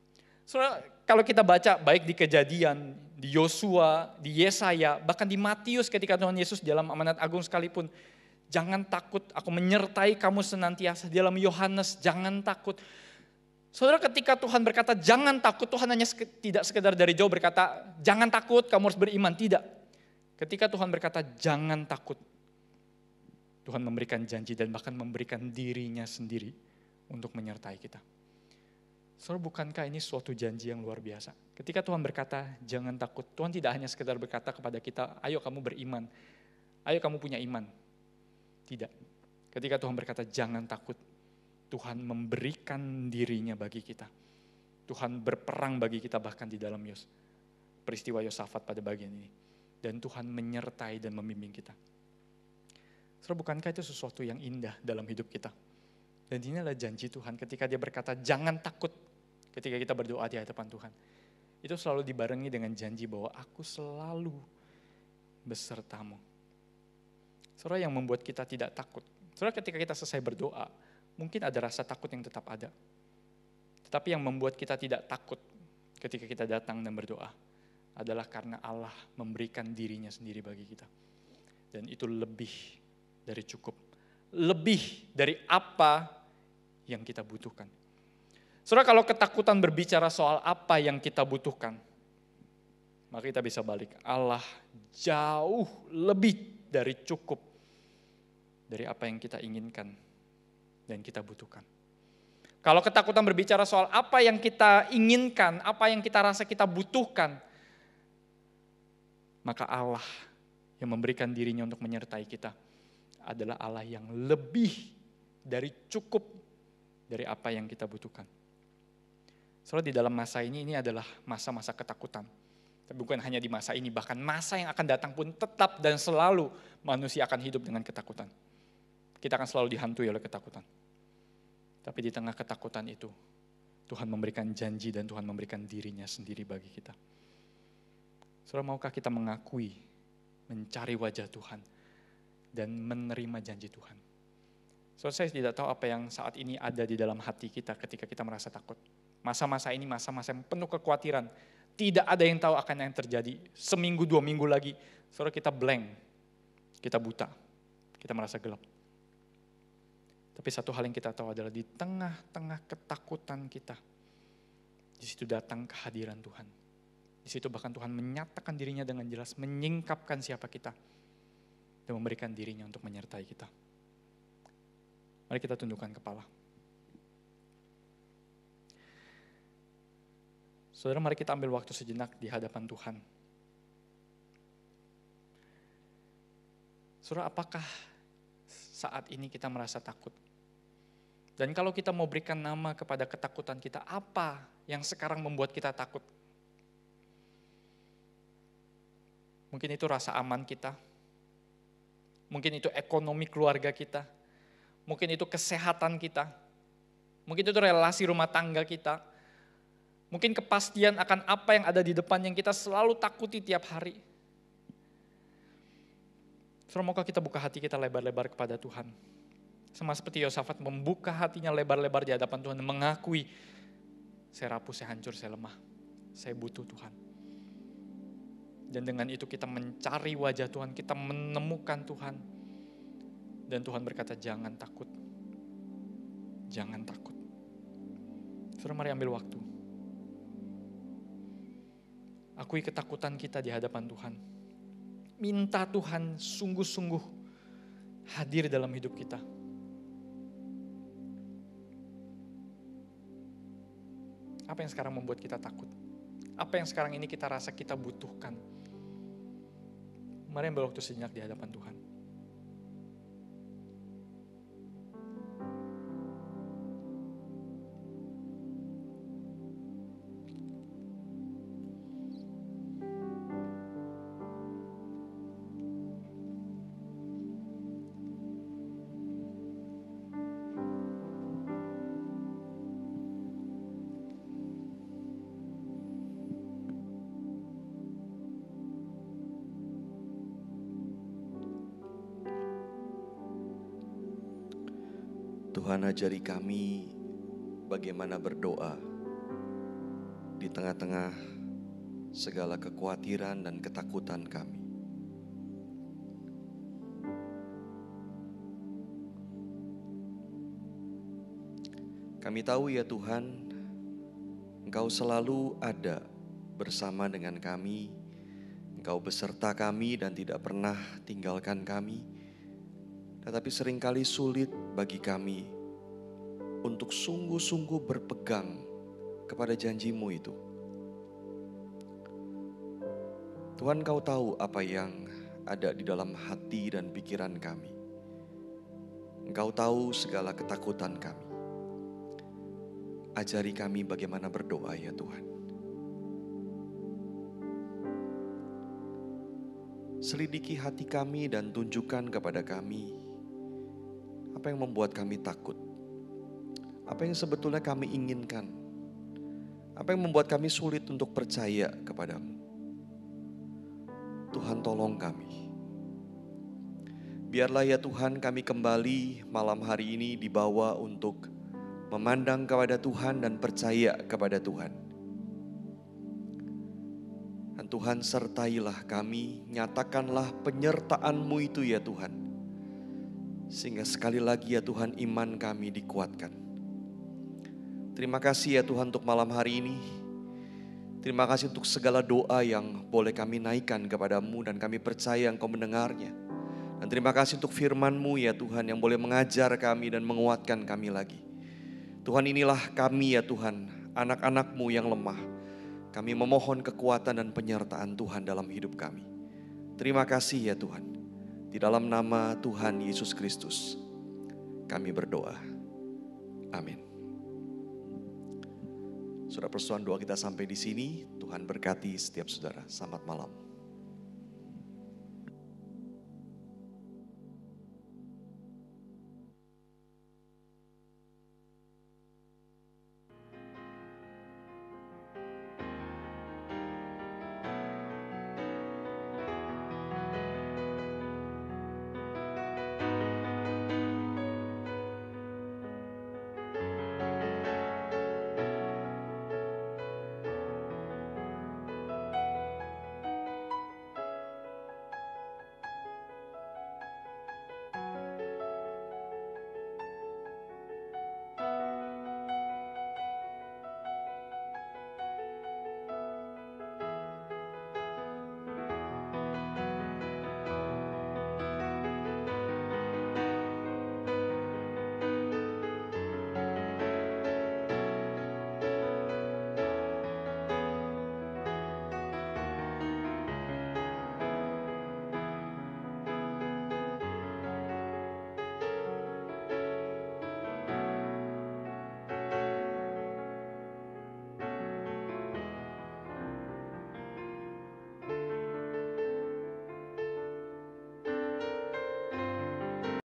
Saudara, kalau kita baca baik di Kejadian, di Yosua, di Yesaya, bahkan di Matius ketika Tuhan Yesus dalam amanat agung sekalipun, jangan takut, aku menyertai kamu senantiasa. Dalam Yohanes, jangan takut. Saudara, ketika Tuhan berkata jangan takut, Tuhan hanya tidak sekedar dari jauh berkata jangan takut, kamu harus beriman. Tidak. Ketika Tuhan berkata jangan takut, Tuhan memberikan janji dan bahkan memberikan dirinya sendiri untuk menyertai kita. Saudara, bukankah ini suatu janji yang luar biasa? Ketika Tuhan berkata jangan takut, Tuhan tidak hanya sekedar berkata kepada kita, ayo kamu beriman, ayo kamu punya iman. Tidak. Ketika Tuhan berkata jangan takut, Tuhan memberikan dirinya bagi kita. Tuhan berperang bagi kita bahkan di dalam peristiwa Yosafat pada bagian ini. Dan Tuhan menyertai dan membimbing kita. Saudara, bukankah itu sesuatu yang indah dalam hidup kita? Dan ini adalah janji Tuhan ketika dia berkata jangan takut ketika kita berdoa di hadapan Tuhan. itu selalu dibarengi dengan janji bahwa aku selalu besertamu. Saudara, yang membuat kita tidak takut. Saudara, ketika kita selesai berdoa, mungkin ada rasa takut yang tetap ada. Tetapi yang membuat kita tidak takut ketika kita datang dan berdoa adalah karena Allah memberikan dirinya sendiri bagi kita. Dan itu lebih dari cukup. Lebih dari apa yang kita butuhkan. Saudara, kalau ketakutan berbicara soal apa yang kita butuhkan, maka kita bisa balik. Allah jauh lebih dari cukup dari apa yang kita inginkan dan kita butuhkan. Kalau ketakutan berbicara soal apa yang kita inginkan, apa yang kita rasa kita butuhkan, maka Allah yang memberikan dirinya untuk menyertai kita adalah Allah yang lebih dari cukup dari apa yang kita butuhkan. Soalnya di dalam masa ini adalah masa-masa ketakutan. Tapi bukan hanya di masa ini, bahkan masa yang akan datang pun tetap dan selalu manusia akan hidup dengan ketakutan. Kita akan selalu dihantui oleh ketakutan. Tapi di tengah ketakutan itu, Tuhan memberikan janji dan Tuhan memberikan dirinya sendiri bagi kita. Saudara, maukah kita mengakui, mencari wajah Tuhan, dan menerima janji Tuhan? Saudara, saya tidak tahu apa yang saat ini ada di dalam hati kita ketika kita merasa takut. Masa-masa ini masa-masa yang penuh kekhawatiran. Tidak ada yang tahu akan yang terjadi. Seminggu, 2 minggu lagi, saudara, kita blank, kita buta, kita merasa gelap. Tapi satu hal yang kita tahu adalah di tengah-tengah ketakutan kita, di situ datang kehadiran Tuhan. Di situ bahkan Tuhan menyatakan dirinya dengan jelas, menyingkapkan siapa kita, dan memberikan dirinya untuk menyertai kita. Mari kita tundukkan kepala. Saudara, mari kita ambil waktu sejenak di hadapan Tuhan. Saudara, apakah saat ini kita merasa takut? Dan kalau kita mau berikan nama kepada ketakutan kita, apa yang sekarang membuat kita takut? Mungkin itu rasa aman kita. Mungkin itu ekonomi keluarga kita. Mungkin itu kesehatan kita. Mungkin itu relasi rumah tangga kita. Mungkin kepastian akan apa yang ada di depan yang kita selalu takuti tiap hari. Saudara, maukah kita buka hati kita lebar-lebar kepada Tuhan? Sama seperti Yosafat membuka hatinya lebar-lebar di hadapan Tuhan dan mengakui, saya rapuh, saya hancur, saya lemah. Saya butuh Tuhan. Dan dengan itu kita mencari wajah Tuhan, kita menemukan Tuhan. Dan Tuhan berkata, jangan takut. Jangan takut. Saudara, mari ambil waktu. Akui ketakutan kita di hadapan Tuhan. Minta Tuhan sungguh-sungguh hadir dalam hidup kita. Apa yang sekarang membuat kita takut? Apa yang sekarang ini kita rasa kita butuhkan? Mari ambil waktu sejenak di hadapan Tuhan. Tuhan, ajari kami bagaimana berdoa di tengah-tengah segala kekhawatiran dan ketakutan kami. Kami tahu ya Tuhan, Engkau selalu ada bersama dengan kami, Engkau beserta kami dan tidak pernah tinggalkan kami. Tetapi seringkali sulit bagi kami untuk sungguh-sungguh berpegang kepada janji-Mu itu. Tuhan, Kau tahu apa yang ada di dalam hati dan pikiran kami. Engkau tahu segala ketakutan kami. Ajari kami bagaimana berdoa ya Tuhan. Selidiki hati kami dan tunjukkan kepada kami apa yang membuat kami takut. Apa yang sebetulnya kami inginkan. Apa yang membuat kami sulit untuk percaya kepadamu? Tuhan, tolong kami. Biarlah ya Tuhan, kami kembali malam hari ini dibawa untuk memandang kepada Tuhan dan percaya kepada Tuhan. Dan Tuhan, sertailah kami, nyatakanlah penyertaan-Mu itu ya Tuhan. Sehingga sekali lagi ya Tuhan, iman kami dikuatkan. Terima kasih ya Tuhan untuk malam hari ini. Terima kasih untuk segala doa yang boleh kami naikkan kepadamu dan kami percaya Engkau mendengarnya. Dan terima kasih untuk firman-Mu ya Tuhan yang boleh mengajar kami dan menguatkan kami lagi. Tuhan, inilah kami ya Tuhan, anak-anak-Mu yang lemah. Kami memohon kekuatan dan penyertaan Tuhan dalam hidup kami. Terima kasih ya Tuhan. Di dalam nama Tuhan Yesus Kristus kami berdoa. Amin. Saudara, persoalan doa kita sampai di sini. Tuhan berkati setiap saudara. Selamat malam.